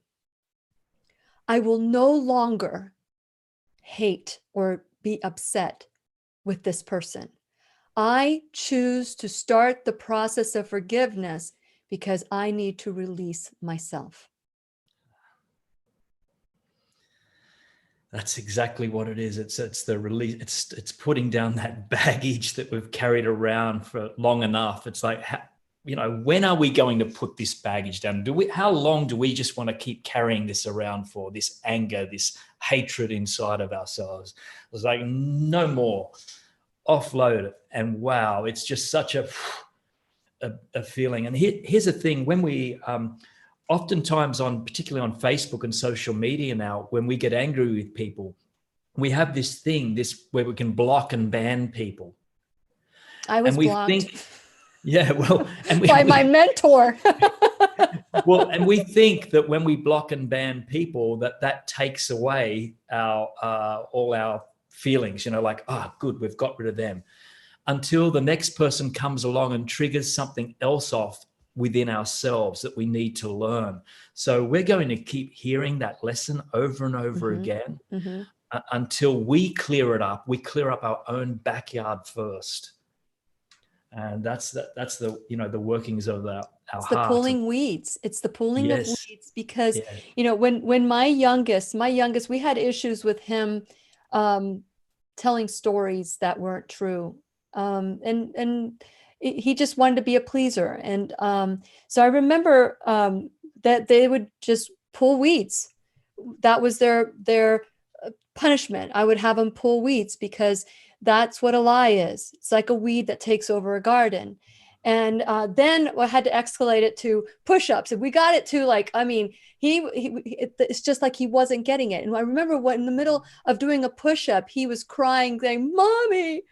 I will no longer hate or be upset with this person. I choose to start the process of forgiveness because I need to release myself. That's exactly what it is. It's the release. It's putting down that baggage that we've carried around for long enough. It's like, when are we going to put this baggage down? How long do we just want to keep carrying this around for, this anger, this hatred inside of ourselves? It's like, no more. Offload it. And wow, it's just such a feeling. And here's the thing, when we oftentimes particularly on Facebook and social media now, when we get angry with people, we have this where we can block and ban people. I was blocked. By my mentor. Well, and we think that when we block and ban people, that takes away all our feelings, like, oh, good, we've got rid of them. Until the next person comes along and triggers something else off within ourselves that we need to learn. So we're going to keep hearing that lesson over and over again until we clear it up. We clear up our own backyard first. And that's the the workings of our it's heart. The pulling weeds. It's the pulling of weeds, because when my youngest, we had issues with him telling stories that weren't true. And he just wanted to be a pleaser. And so I remember that they would just pull weeds. That was their punishment. I would have them pull weeds because that's what a lie is. It's like a weed that takes over a garden. And then I had to escalate it to push-ups. And we got it to it's just like he wasn't getting it. And I remember in the middle of doing a push-up, he was crying, saying, "Mommy,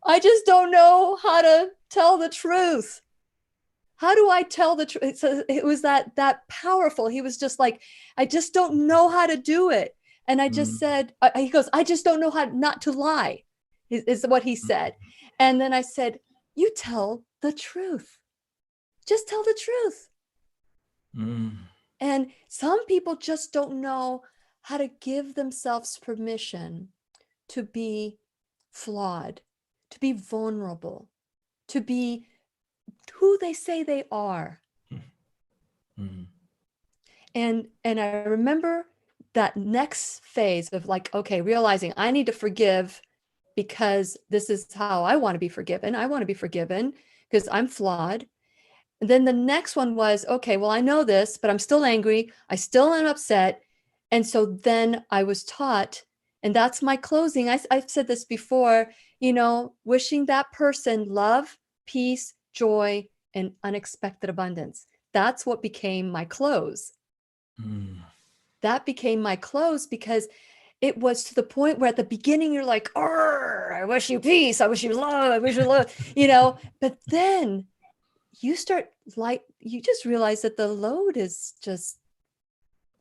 I just don't know how to tell the truth. How do I tell the truth?" So it was that powerful. He was just like, "I just don't know how to do it." And I just said, he goes, "I just don't know how not to lie," is what he said. And then I said, "You tell the truth. Just tell the truth." And some people just don't know how to give themselves permission to be flawed, to be vulnerable, to be who they say they are. And I remember that next phase of realizing I need to forgive because this is how I want to be forgiven. I want to be forgiven because I'm flawed. And then the next one was, okay, well, I know this, but I'm still angry. I still am upset. And so then I was taught, and that's my closing. I've said this before, wishing that person love, peace, joy, and unexpected abundance. That's what became my close. That became my close because it was to the point where at the beginning you're like, I wish you peace. I wish you love. I wish you love, but then you just realize that the load is just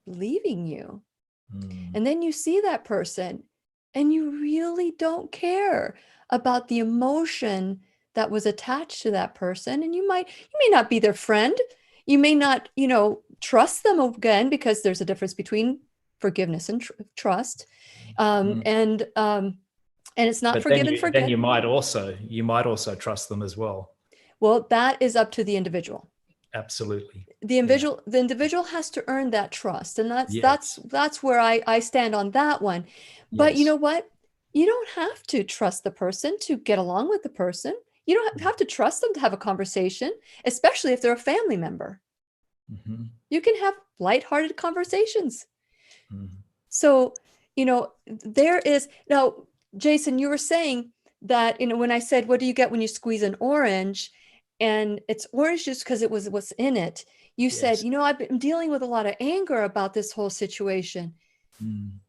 leaving you. And then you see that person and you really don't care about the emotion that was attached to that person. And you may not be their friend. You may not, trust them again, because there's a difference between forgiveness and trust. And it's not forgive and forget. Then you might also trust them as well. Well, that is up to the individual. Absolutely. The individual has to earn that trust. And that's where I stand on that one. But you know what? You don't have to trust the person to get along with the person. You don't have to trust them to have a conversation, especially if they're a family member. You can have lighthearted conversations. So, there is now, Jason, you were saying that, when I said, what do you get when you squeeze an orange? And it's orange juice because it was what's in it. You said, I've been dealing with a lot of anger about this whole situation.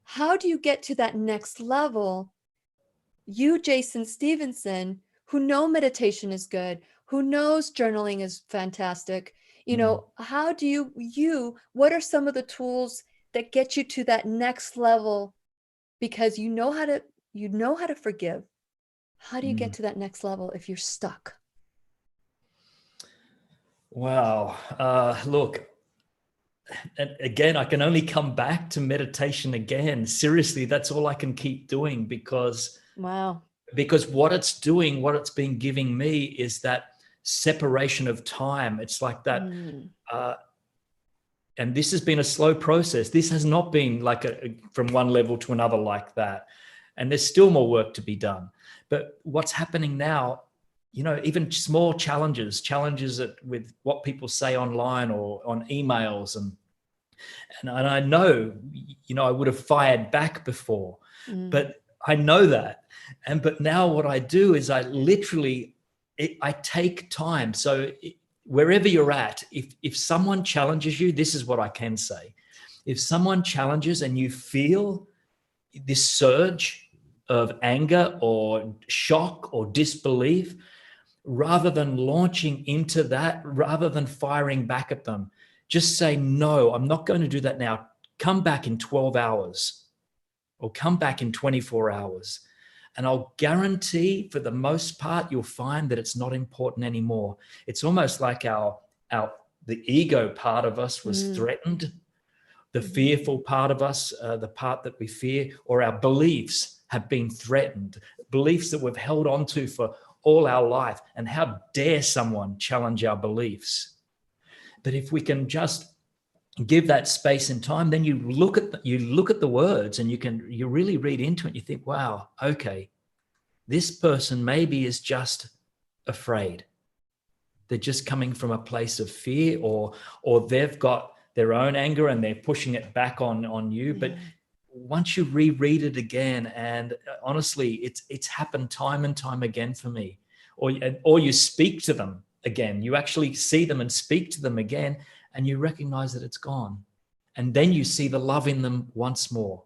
How do you get to that next level? You, Jason Stephenson, who know meditation is good, who knows journaling is fantastic. How do what are some of the tools that get you to that next level? Because you know how to forgive. How do you get to that next level if you're stuck? Wow. Look, and again, I can only come back to meditation again. Seriously, that's all I can keep doing, because what it's doing, what it's been giving me is that separation of time. It's like that. And this has been a slow process. This has not been like from one level to another like that. And there's still more work to be done. But what's happening now, even small challenges with what people say online or on emails. And I know, I would have fired back before, but I know that. But now what I do is I take time. So wherever you're at, if someone challenges you, this is what I can say. If someone challenges and you feel this surge of anger or shock or disbelief, rather than launching into that, rather than firing back at them, just say, no, I'm not going to do that now. Come back in 12 hours or come back in 24 hours. And I'll guarantee, for the most part, you'll find that it's not important anymore. It's almost like the ego part of us was threatened. The fearful part of us, the part that we fear, or our beliefs have been threatened. Beliefs that we've held on to for all our life. And how dare someone challenge our beliefs? But if we can just give that space and time, then you look at the words and you really read into it. You think, wow, okay, this person maybe is just afraid. They're just coming from a place of fear, or they've got their own anger and they're pushing it back on you. But once you reread it again, and honestly, it's happened time and time again for me, or you speak to them again, you actually see them and speak to them again, and you recognize that it's gone. And then you see the love in them once more.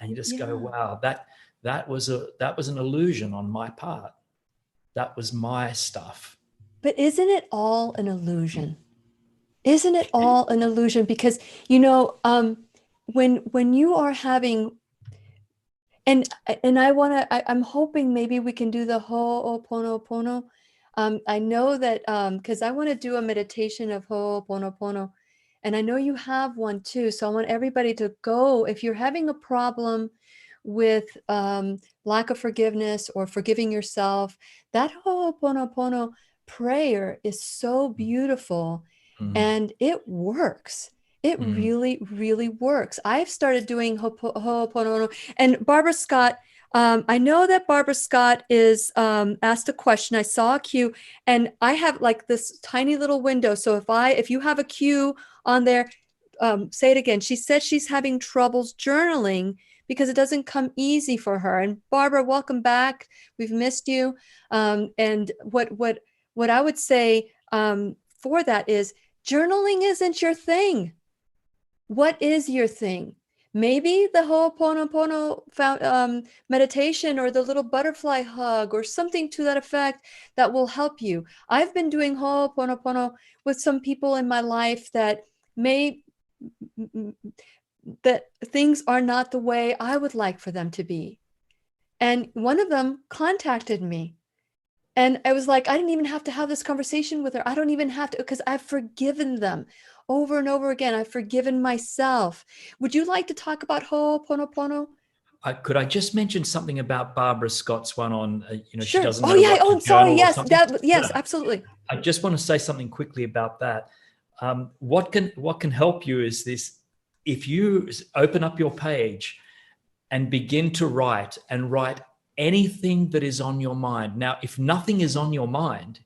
And you just go, wow, that was an illusion on my part. That was my stuff. But isn't it all an illusion? Isn't it all an illusion? Because, when you are having, and I'm hoping maybe we can do the Ho Oponopono. I know that because I want to do a meditation of Ho Oponopono, and I know you have one too. So I want everybody to go. If you're having a problem with lack of forgiveness or forgiving yourself, that Ho Oponopono prayer is so beautiful, and it works. It really, really works. I've started doing Ho Oponopono, and Barbara Scott. I know that Barbara Scott is asked a question. I saw a cue, and I have like this tiny little window. So if you have a cue on there, say it again. She said she's having troubles journaling because it doesn't come easy for her. And Barbara, welcome back. We've missed you. And what I would say for that is journaling isn't your thing. What is your thing? Maybe the Ho Oponopono meditation, or the little butterfly hug, or something to that effect that will help you. I've been doing Ho Oponopono with some people in my life that things are not the way I would like for them to be. And one of them contacted me. And I was like, I didn't even have to have this conversation with her. I don't even have to, because I've forgiven them over and over again. I've forgiven myself. Would you like to talk about Ho Oponopono? Could I just mention something about Barbara Scott's one on, Sure. she doesn't know Oh yeah. what to I'm sorry. journal or Yes. something? Yes, absolutely. I just want to say something quickly about that. What can help you is this: if you open up your page and begin to write anything that is on your mind. Now, if nothing is on your mind,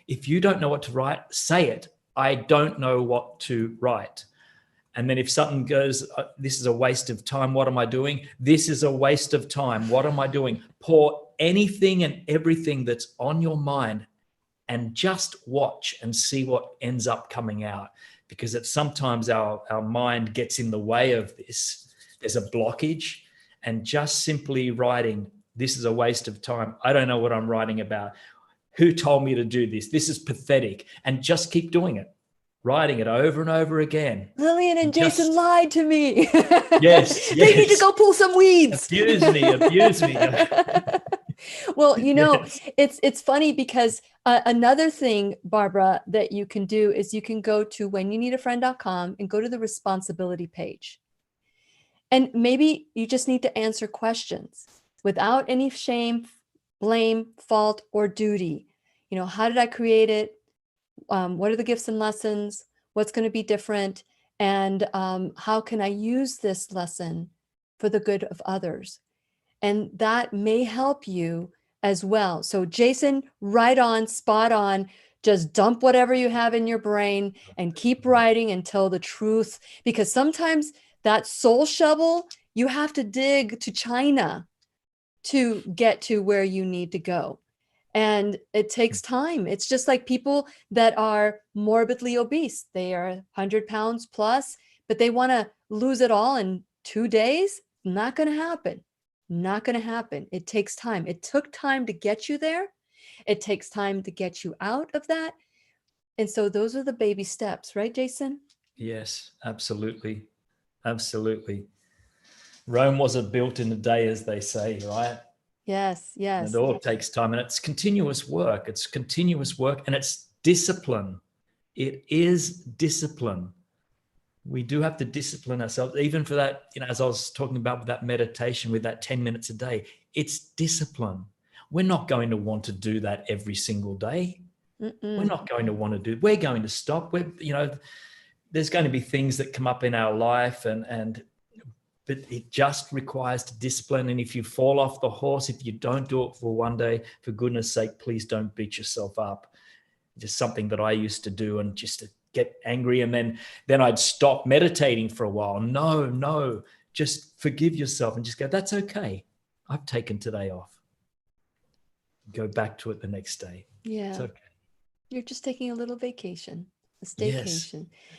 if you don't know what to write, say it. I don't know what to write. And then if something goes, this is a waste of time, what am I doing? This is a waste of time, what am I doing? Pour anything and everything that's on your mind and just watch and see what ends up coming out. Because sometimes our mind gets in the way of this. There's a blockage, and just simply writing, this is a waste of time. I don't know what I'm writing about. Who told me to do this? This is pathetic. And just keep doing it, writing it over and over again. Lillian and Jason lied to me. Yes. They need to go pull some weeds. Abuse me. Well, Yes. it's funny because another thing, Barbara, that you can do is you can go to whenyouneedafriend.com and go to the responsibility page. And maybe you just need to answer questions without any shame, blame, fault, or duty. How did I create it? What are the gifts and lessons? What's going to be different? And how can I use this lesson for the good of others? And that may help you as well. So Jason, right on, spot on. Just dump whatever you have in your brain and keep writing until the truth, because sometimes that soul shovel, you have to dig to China to get to where you need to go. And it takes time. It's just like people that are morbidly obese. They are 100 pounds plus, but they want to lose it all in 2 days. Not going to happen. Not going to happen. It takes time. It took time to get you there. It takes time to get you out of that. And so those are the baby steps, right, Jason? Yes, absolutely. Absolutely. Rome wasn't built in a day, as they say, right? Yes. And it all takes time, and it's continuous work. And it's discipline. It is discipline. We do have to discipline ourselves, even for that, as I was talking about with that meditation, with that 10 minutes a day, it's discipline. We're not going to want to do that every single day. We're not going to want to do, we're going to stop. There's going to be things that come up in our life, but it just requires discipline. And if you fall off the horse, if you don't do it for one day, for goodness sake, please don't beat yourself up. Just something that I used to do, and just to get angry, and then I'd stop meditating for a while. No, just forgive yourself and just go, that's okay. I've taken today off. Go back to it the next day. Yeah. It's okay. You're just taking a little vacation, a staycation. Yes.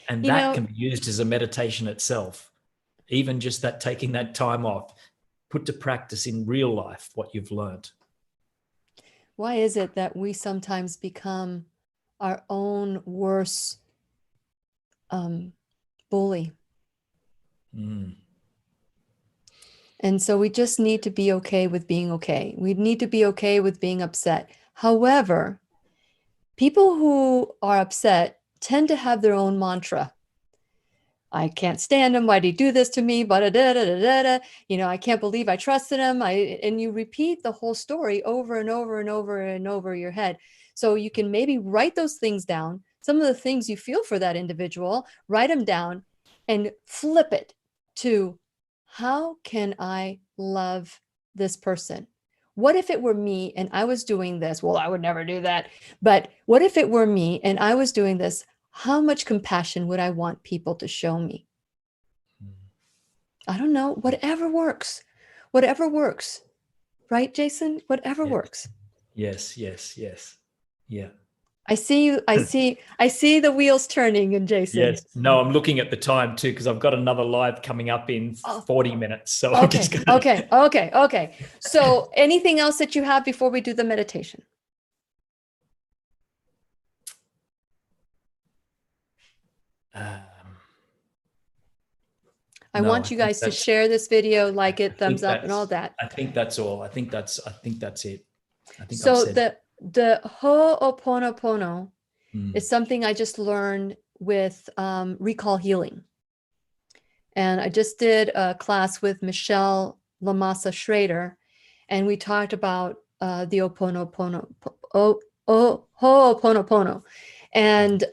And that can be used as a meditation itself. Even just that, taking that time off, put to practice in real life what you've learned. Why is it that we sometimes become our own worst bully? And so we just need to be okay with being okay. We need to be okay with being upset. However, people who are upset tend to have their own mantra. I can't stand him. Why did he do this to me? I can't believe I trusted him. And you repeat the whole story over and over and over and over your head. So you can maybe write those things down. Some of the things you feel for that individual, write them down and flip it to, how can I love this person? What if it were me and I was doing this? Well, I would never do that. But what if it were me and I was doing this? How much compassion would I want people to show me? I don't know, whatever works. Whatever works. Right, Jason? Whatever Yes, works. yes, yes, yes. Yeah. I see you. I see the wheels turning in Jason. Yes. No, I'm looking at the time too, because I've got another live coming up in Oh, 40 minutes. So I'm just okay. going Okay. Okay. Okay. So anything else that you have before we do the meditation? I no, want I you think guys to that's, share this video, like I it, thumbs think up, and all that's, that. I think that's all. I think that's it. I think I've So said. the Ho Oponopono Mm, is something I just learned with recall healing. And I just did a class with Michelle Lamassa Schrader, and we talked about the Oponopono, Ho'oponopono. And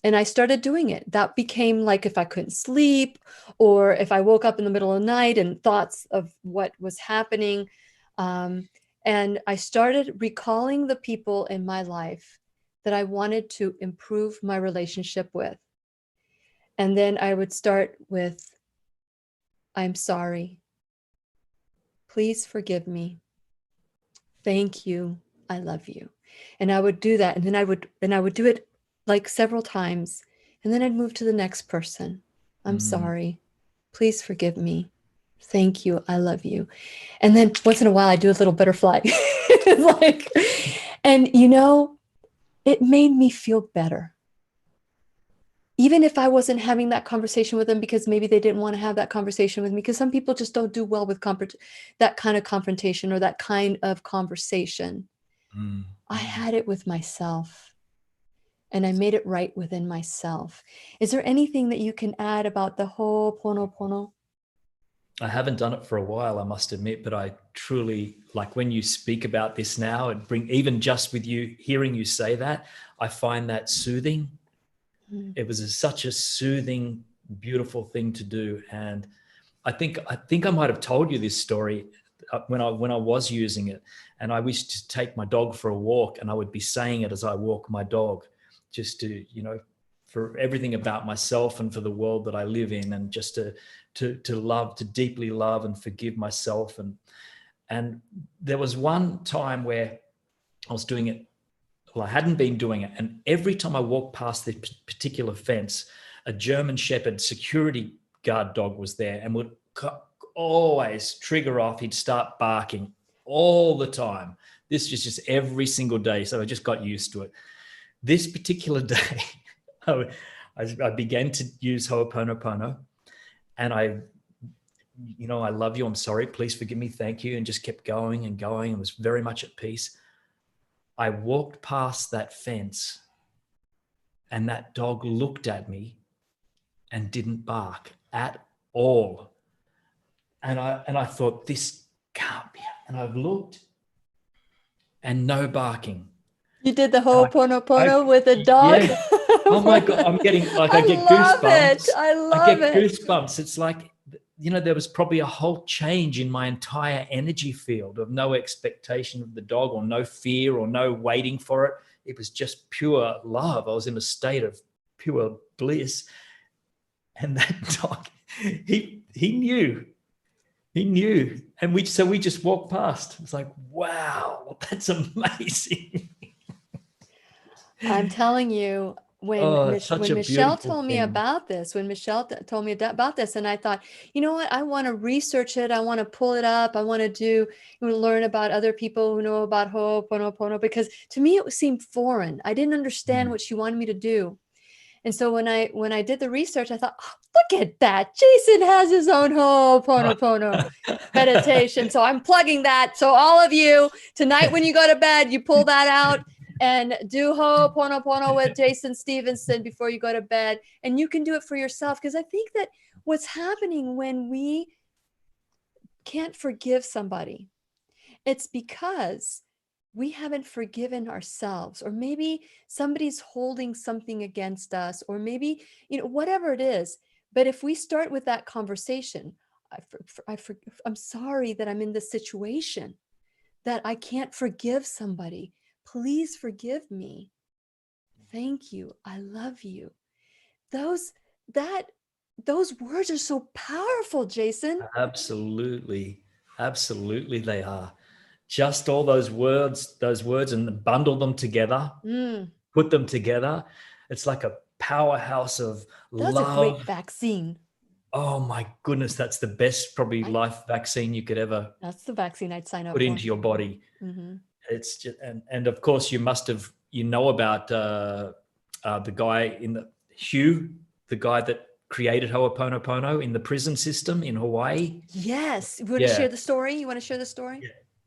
I started doing it. That became like if I couldn't sleep, or if I woke up in the middle of the night and thoughts of what was happening. And I started recalling the people in my life that I wanted to improve my relationship with. And then I would start with, I'm sorry. Please forgive me. Thank you. I love you. And I would do that. And then I would do it like several times. And then I'd move to the next person. I'm mm. sorry. Please forgive me. Thank you. I love you. And then once in a while I do a little butterfly. Like, and it made me feel better. Even if I wasn't having that conversation with them because maybe they didn't want to have that conversation with me, because some people just don't do well with that kind of confrontation or that kind of conversation. Mm. I had it with myself, and I made it right within myself. Is there anything that you can add about the Ho Oponopono? I haven't done it for a while, I must admit, but I truly like when you speak about this now and even just with you hearing you say that, I find that soothing. Mm. It was such a soothing, beautiful thing to do. And I think I might have told you this story when I was using it, and I used to take my dog for a walk, and I would be saying it as I walk my dog, just to for everything about myself and for the world that I live in, and just to love, to deeply love and forgive myself. And there was one time where I was doing it. Well, I hadn't been doing it, and every time I walked past this particular fence, a German Shepherd security guard dog was there and would always trigger off. He'd start barking all the time. This was just every single day, so I just got used to it. This particular day, I began to use Ho'oponopono, and I love you, I'm sorry, please forgive me, thank you, and just kept going and going, and was very much at peace. I walked past that fence, and that dog looked at me and didn't bark at all. And I thought, this can't be. And I've looked, and no barking. You did the And Ho I Oponopono with a dog? yeah. Oh my God, I'm getting like, I I get love it. goosebumps. I I love get it. goosebumps. It's like, there was probably a whole change in my entire energy field of no expectation of the dog, or no fear, or no waiting for it. It was just pure love. I was in a state of pure bliss. And that dog, he knew. He knew. And we just walked past. It's like, wow, that's amazing. I'm telling you, Oh, it's such when a Michelle beautiful told me thing. about this, about this, and I thought, you know what, I want to research it. I want to pull it up. I want to learn about other people who know about Ho'oponopono, because to me it seemed foreign. I didn't understand what she wanted me to do. And so when I did the research, I thought, oh, look at that. Jason has his own Ho'oponopono meditation. So I'm plugging that. So all of you, tonight when you go to bed, you pull that out and do Ho'oponopono with Jason Stephenson before you go to bed. And you can do it for yourself, because I think that what's happening when we can't forgive somebody, it's because we haven't forgiven ourselves, or maybe somebody's holding something against us, or maybe, whatever it is. But if we start with that conversation, I'm sorry that I'm in this situation, that I can't forgive somebody. Please forgive me. Thank you. I love you. That those words are so powerful, Jason. Absolutely. Absolutely, they are. Just all those words, and bundle them together, put them together. It's like a powerhouse of That's a great love. vaccine. Oh my goodness, that's the best probably life vaccine you could ever That's the vaccine I'd sign up put for. into your body. Mm-hmm. It's just, and of course you must have, about the guy Hugh, the guy that created Ho Oponopono in the prison system in Hawaii. Yes. You want to share the story? You want to share the story?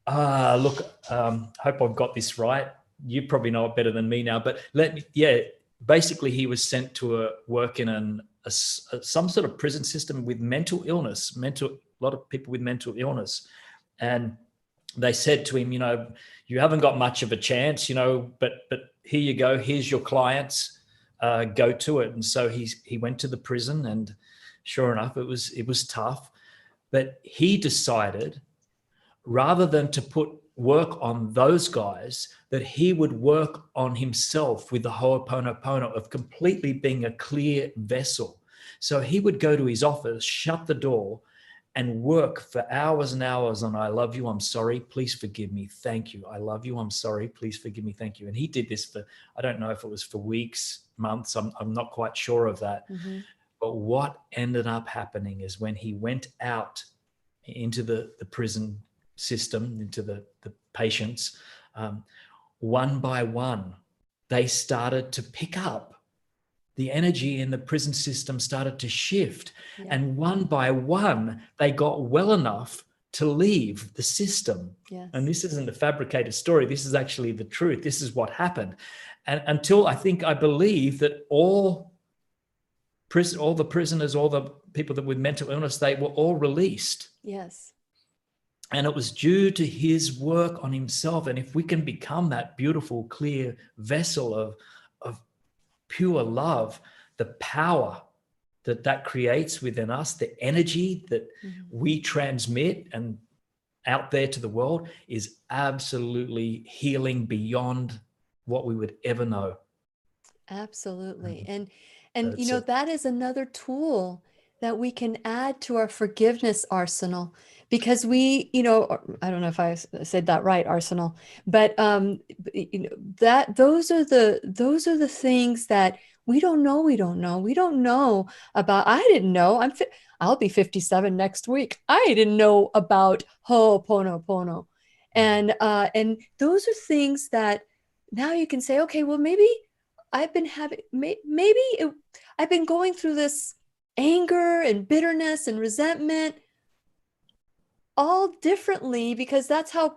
Look, hope I've got this right. You probably know it better than me now, but basically he was sent to work in some sort of prison system with mental illness, a lot of people with mental illness. And they said to him, you haven't got much of a chance, but here you go, here's your clients, go to it. And so he went to the prison, and sure enough, it was tough, but he decided, rather than to put work on those guys, that he would work on himself with the Ho Oponopono of completely being a clear vessel. So he would go to his office, shut the door, and work for hours and hours on, I love you, I'm sorry, please forgive me, thank you. I love you, I'm sorry, please forgive me, thank you. And he did this for, I don't know if it was for weeks, months, I'm not quite sure of that. Mm-hmm. But what ended up happening is when he went out into the prison system, into the patients, one by one, they started to pick up. The energy in the prison system started to shift. Yeah. And one by one, they got well enough to leave the system. Yes. And this isn't a fabricated story. This is actually the truth. This is what happened. And until I believe that all the prisoners, all the people that with mental illness, they were all released. Yes. And it was due to his work on himself. And if we can become that beautiful, clear vessel of pure love, the power that creates within us, the energy that we transmit and out there to the world is absolutely healing beyond what we would ever know. Absolutely. And that is another tool that we can add to our forgiveness arsenal, because we, I don't know if I said that right, arsenal, but that those are the things that we don't know about. I didn't know. I'll be 57 next week. I didn't know about Ho Oponopono. And those are things that now you can say, okay, well, maybe I've been I've been going through this anger and bitterness and resentment all differently, because that's how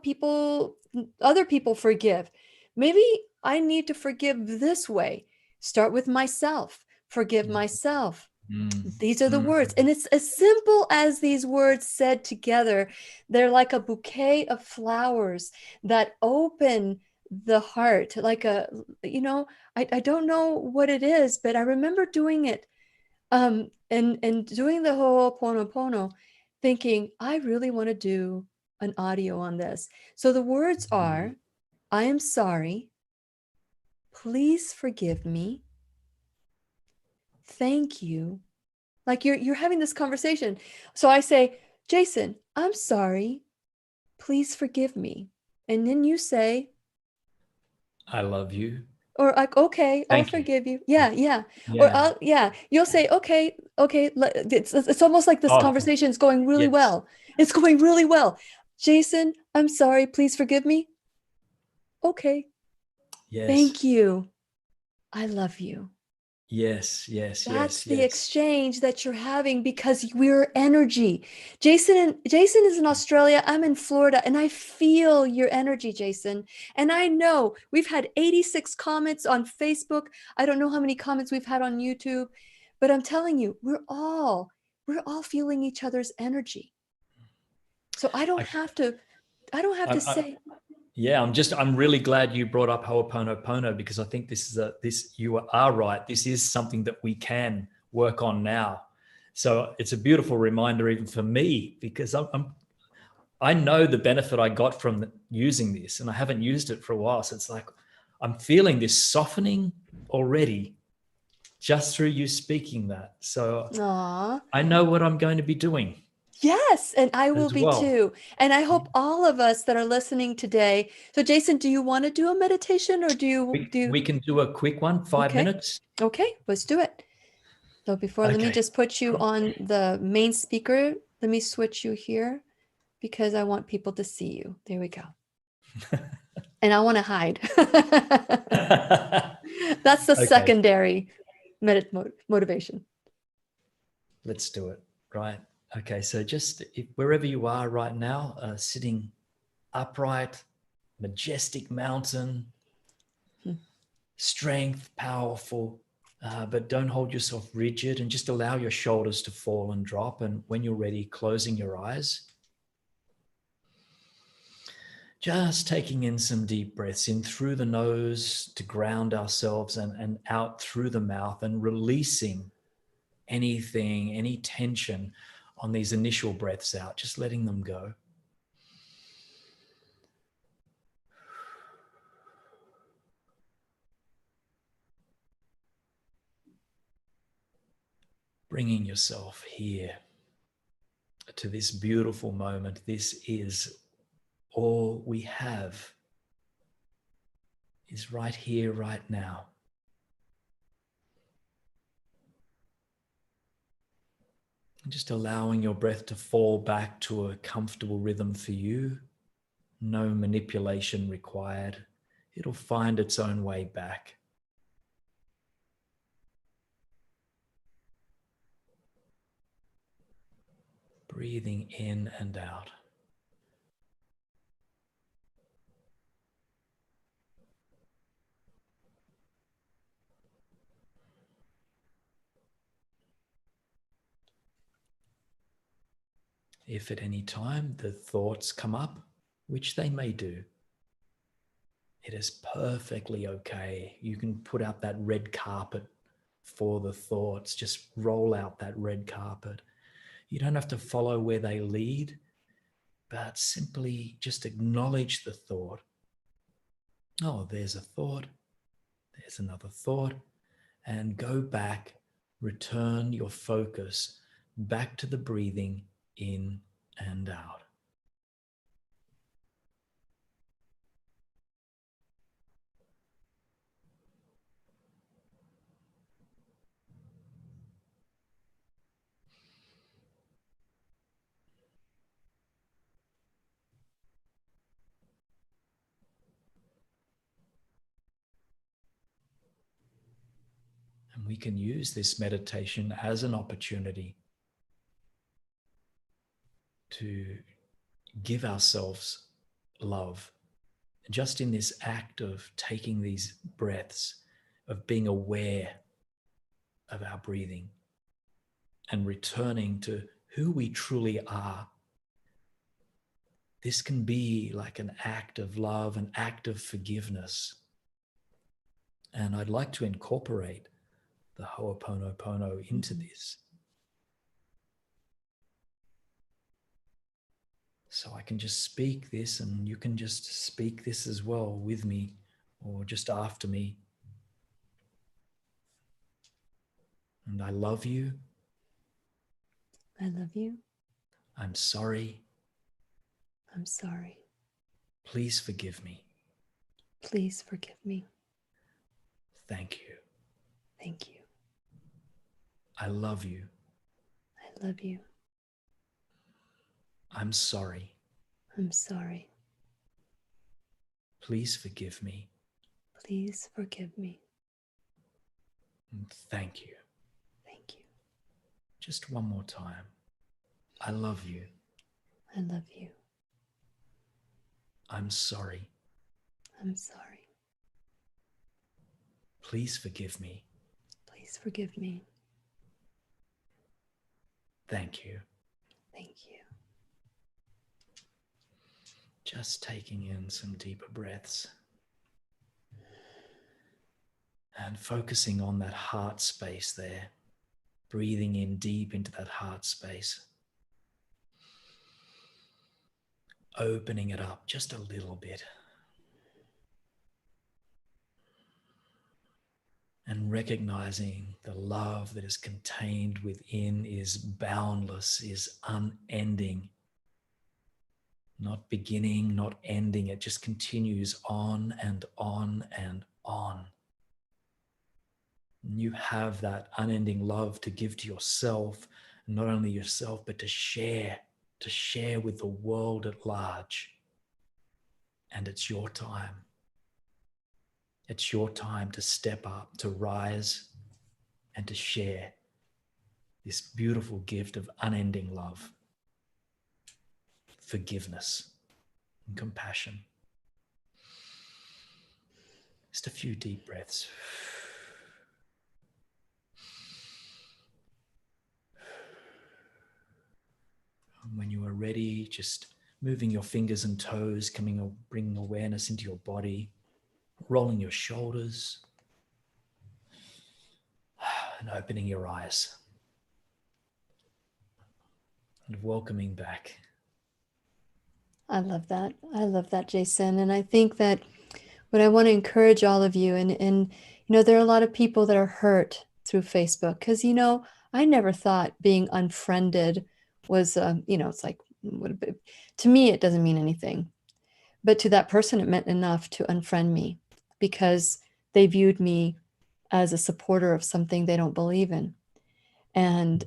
other people forgive. Maybe I need to forgive this way. Start with myself. Forgive myself. These are the words. And it's as simple as these words said together. They're like a bouquet of flowers that open the heart. Like I don't know what it is, but I remember doing it. And doing the Ho Oponopono, thinking, I really want to do an audio on this. So the words are, I am sorry. Please forgive me. Thank you. Like you're having this conversation. So I say, Jason, I'm sorry. Please forgive me. And then you say, I love you. Or like, okay, I'll forgive you. Yeah. Or you'll say, okay. It's almost like this conversation is going really well. It's going really well. Jason, I'm sorry. Please forgive me. Okay. Yes. Thank you. I love you. Yes. That's the exchange that you're having, because we're energy. Jason is in Australia. I'm in Florida, and I feel your energy, Jason. And I know we've had 86 comments on Facebook. I don't know how many comments we've had on YouTube, but I'm telling you, we're all feeling each other's energy. So I don't have to say. Yeah, I'm really glad you brought up Ho Oponopono, because I think you are right. This is something that we can work on now. So it's a beautiful reminder even for me, because I know the benefit I got from using this, and I haven't used it for a while. So it's like, I'm feeling this softening already just through you speaking that. So Aw. I know what I'm going to be doing Yes, and I will as be well. too. And I hope all of us that are listening today. So Jason, do you want to do a meditation or do you We can do a quick one, 5 Okay. minutes. Okay, let's do it. So before, let me Okay. just put you on the main speaker. Let me switch you here because I want people to see you. There we go. And I want to hide. That's the Okay. secondary motivation. Let's do it. Right. Okay. So just wherever you are right now, sitting upright, majestic mountain, strength, powerful, but don't hold yourself rigid and just allow your shoulders to fall and drop. And when you're ready, closing your eyes. Just taking in some deep breaths in through the nose to ground ourselves and out through the mouth, and releasing anything, any tension on these initial breaths out, just letting them go. Bringing yourself here to this beautiful moment. This is all we have, is right here, right now. And just allowing your breath to fall back to a comfortable rhythm for you. No manipulation required. It'll find its own way back. Breathing in and out. If at any time the thoughts come up, which they may do, it is perfectly okay. You can put out that red carpet for the thoughts. Just roll out that red carpet. You don't have to follow where they lead, but simply just acknowledge the thought. Oh, there's a thought. There's another thought. And go back, return your focus back to the breathing in and out. And we can use this meditation as an opportunity to give ourselves love. Just in this act of taking these breaths, of being aware of our breathing and returning to who we truly are. This can be like an act of love, an act of forgiveness. And I'd like to incorporate the Ho Oponopono into this. So I can just speak this, and you can just speak this as well with me or just after me. And I love you. I love you. I'm sorry. I'm sorry. Please forgive me. Please forgive me. Thank you. Thank you. I love you. I love you. I'm sorry. I'm sorry. Please forgive me. Please forgive me. And thank you. Thank you. Just one more time. I love you. I love you. I'm sorry. I'm sorry. Please forgive me. Please forgive me. Thank you. Thank you. Just taking in some deeper breaths and focusing on that heart space there. Breathing in deep into that heart space. Opening it up just a little bit. and recognizing the love that is contained within is boundless, is unending, not beginning, not ending. It just continues on and on and on. And you have that unending love to give to yourself, and not only yourself, but to share with the world at large. And it's your time. It's your time to step up, to rise, and to share this beautiful gift of unending love, forgiveness, and compassion. Just a few deep breaths. And when you are ready, just moving your fingers and toes, bringing awareness into your body, rolling your shoulders, and opening your eyes, and welcoming back. I love that. I love that, Jason. And I think that what I want to encourage all of you, and there are a lot of people that are hurt through Facebook because, I never thought being unfriended was, it's like, to me, it doesn't mean anything. But to that person, it meant enough to unfriend me because they viewed me as a supporter of something they don't believe in. And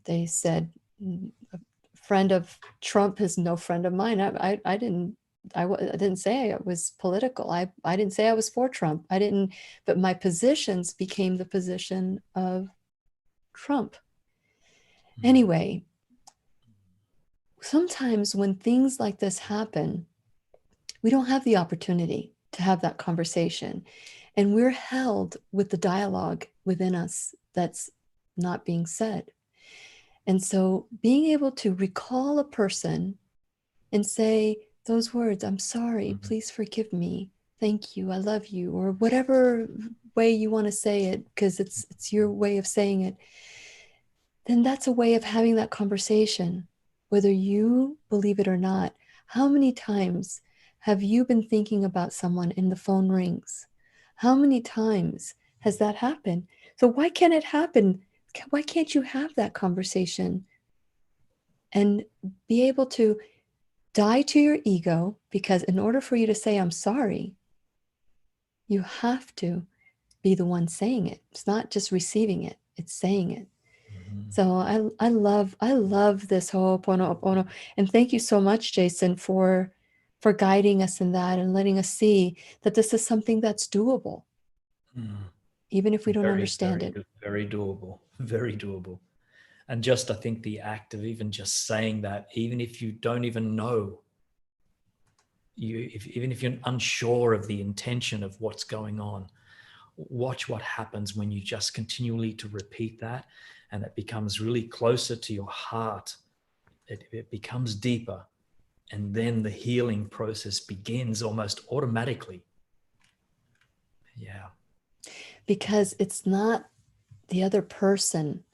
they said, a friend of Trump is no friend of mine. I didn't say I was political. I didn't say I was for Trump. But my positions became the position of Trump. Anyway, sometimes when things like this happen, we don't have the opportunity to have that conversation. And we're held with the dialogue within us that's not being said. And so being able to recall a person and say those words, I'm sorry, please forgive me, thank you, I love you, or whatever way you want to say it, because it's your way of saying it, then that's a way of having that conversation, whether you believe it or not. How many times have you been thinking about someone and the phone rings? How many times has that happened? So why can't it happen? Why can't you have that conversation and be able to die to your ego? Because in order for you to say, I'm sorry, you have to be the one saying it. It's not just receiving it, it's saying it. So I love this Ho Oponopono. And thank you so much, Jason, for guiding us in that and letting us see that this is something that's doable. Even if we don't understand it. Very doable, very doable. And just, I think the act of even just saying that, even if you don't even know, even if you're unsure of the intention of what's going on, watch what happens when you just continually to repeat that, and it becomes really closer to your heart. It becomes deeper, and then the healing process begins almost automatically. Yeah. Because it's not the other person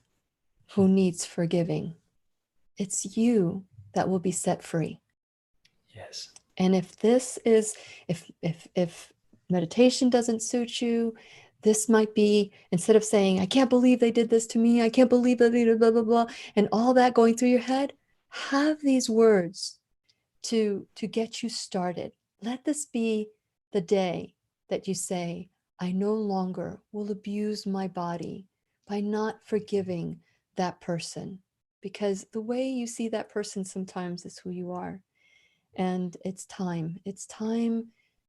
who needs forgiving. It's you that will be set free. Yes. And if this is, if meditation doesn't suit you, this might be, instead of saying, I can't believe they did this to me, I can't believe that they did blah, blah, blah, and all that going through your head, have these words to get you started. Let this be the day that you say, I no longer will abuse my body by not forgiving that person, because the way you see that person sometimes is who you are. And it's time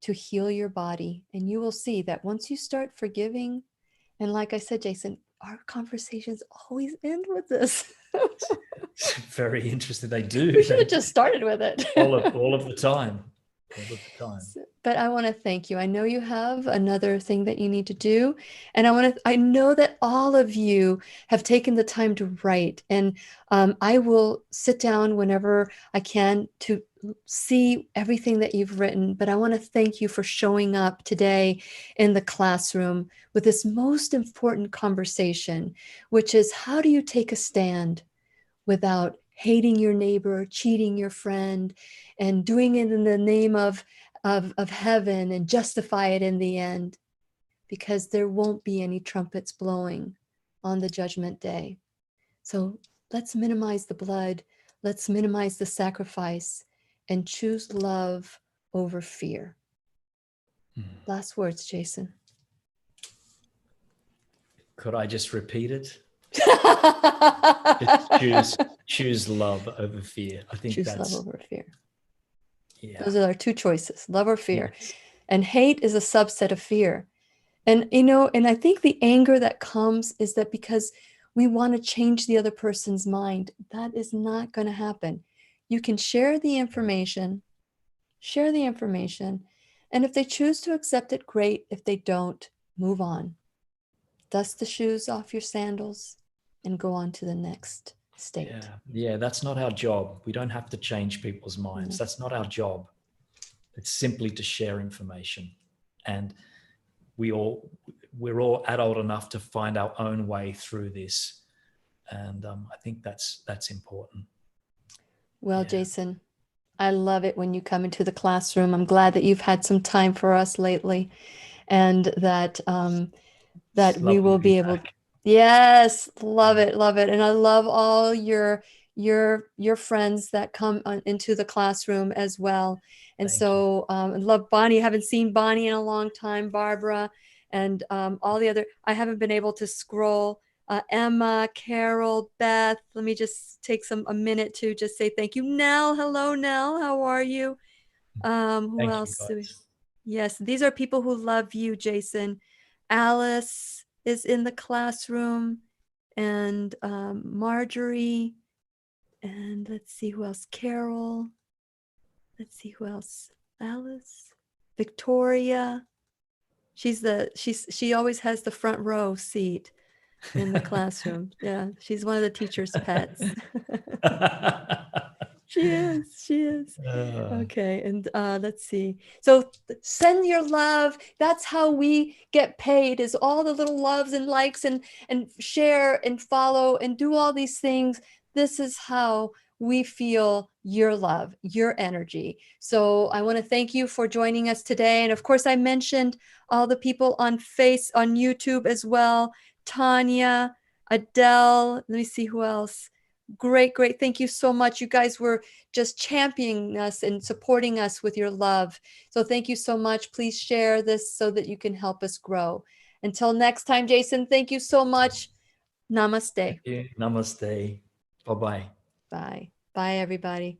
to heal your body. And you will see that once you start forgiving, and like I said, Jason, our conversations always end with this. It's very interesting. They do. We should have just started with it. all of the time. All of the time. But I want to thank you. I know you have another thing that you need to do. And I know that all of you have taken the time to write. And I will sit down whenever I can to see everything that you've written. But I want to thank you for showing up today in the classroom with this most important conversation, which is, how do you take a stand without hating your neighbor, cheating your friend, and doing it in the name of heaven and justify it in the end? because there won't be any trumpets blowing on the judgment day. So let's minimize the blood. Let's minimize the sacrifice and choose love over fear. Last words, Jason. Could I just repeat it? Choose choose love over fear. I think that's love over fear. Yeah. Those are our two choices, love or fear. Yes. And hate is a subset of fear. And, and I think the anger that comes is that because we want to change the other person's mind. That is not going to happen. You can share the information. And if they choose to accept it, great. If they don't, move on. Dust the shoes off your sandals and go on to the next state. Yeah, that's not our job. We don't have to change people's minds. That's not our job. It's simply to share information. And we're all adult enough to find our own way through this. And I think that's important. Well, Jason, I love it when you come into the classroom. I'm glad that you've had some time for us lately, and that we will be able. Yes, love it. And I love all your friends that come into the classroom as well. And I love Bonnie. I haven't seen Bonnie in a long time, Barbara, and all the other. I haven't been able to scroll. Emma, Carol, Beth. Let me just take a minute to just say thank you. Nell, hello, Nell. How are you? Who else? Yes, these are people who love you, Jason. Alice is in the classroom, and Marjorie, and let's see who else. Carol. Let's see who else. Alice, Victoria. She always has the front row seat in the classroom. Yeah, she's one of the teacher's pets. She is. Okay, and let's see. So send your love. That's how we get paid, is all the little loves and likes and share and follow and do all these things. This is how we feel your love, your energy. So I want to thank you for joining us today. And of course, I mentioned all the people on YouTube as well. Tanya, Adele, let me see who else. Great. Thank you so much. You guys were just championing us and supporting us with your love. So thank you so much. Please share this so that you can help us grow. Until next time, Jason, thank you so much. Namaste. Namaste. Bye-bye. Bye. Bye, everybody.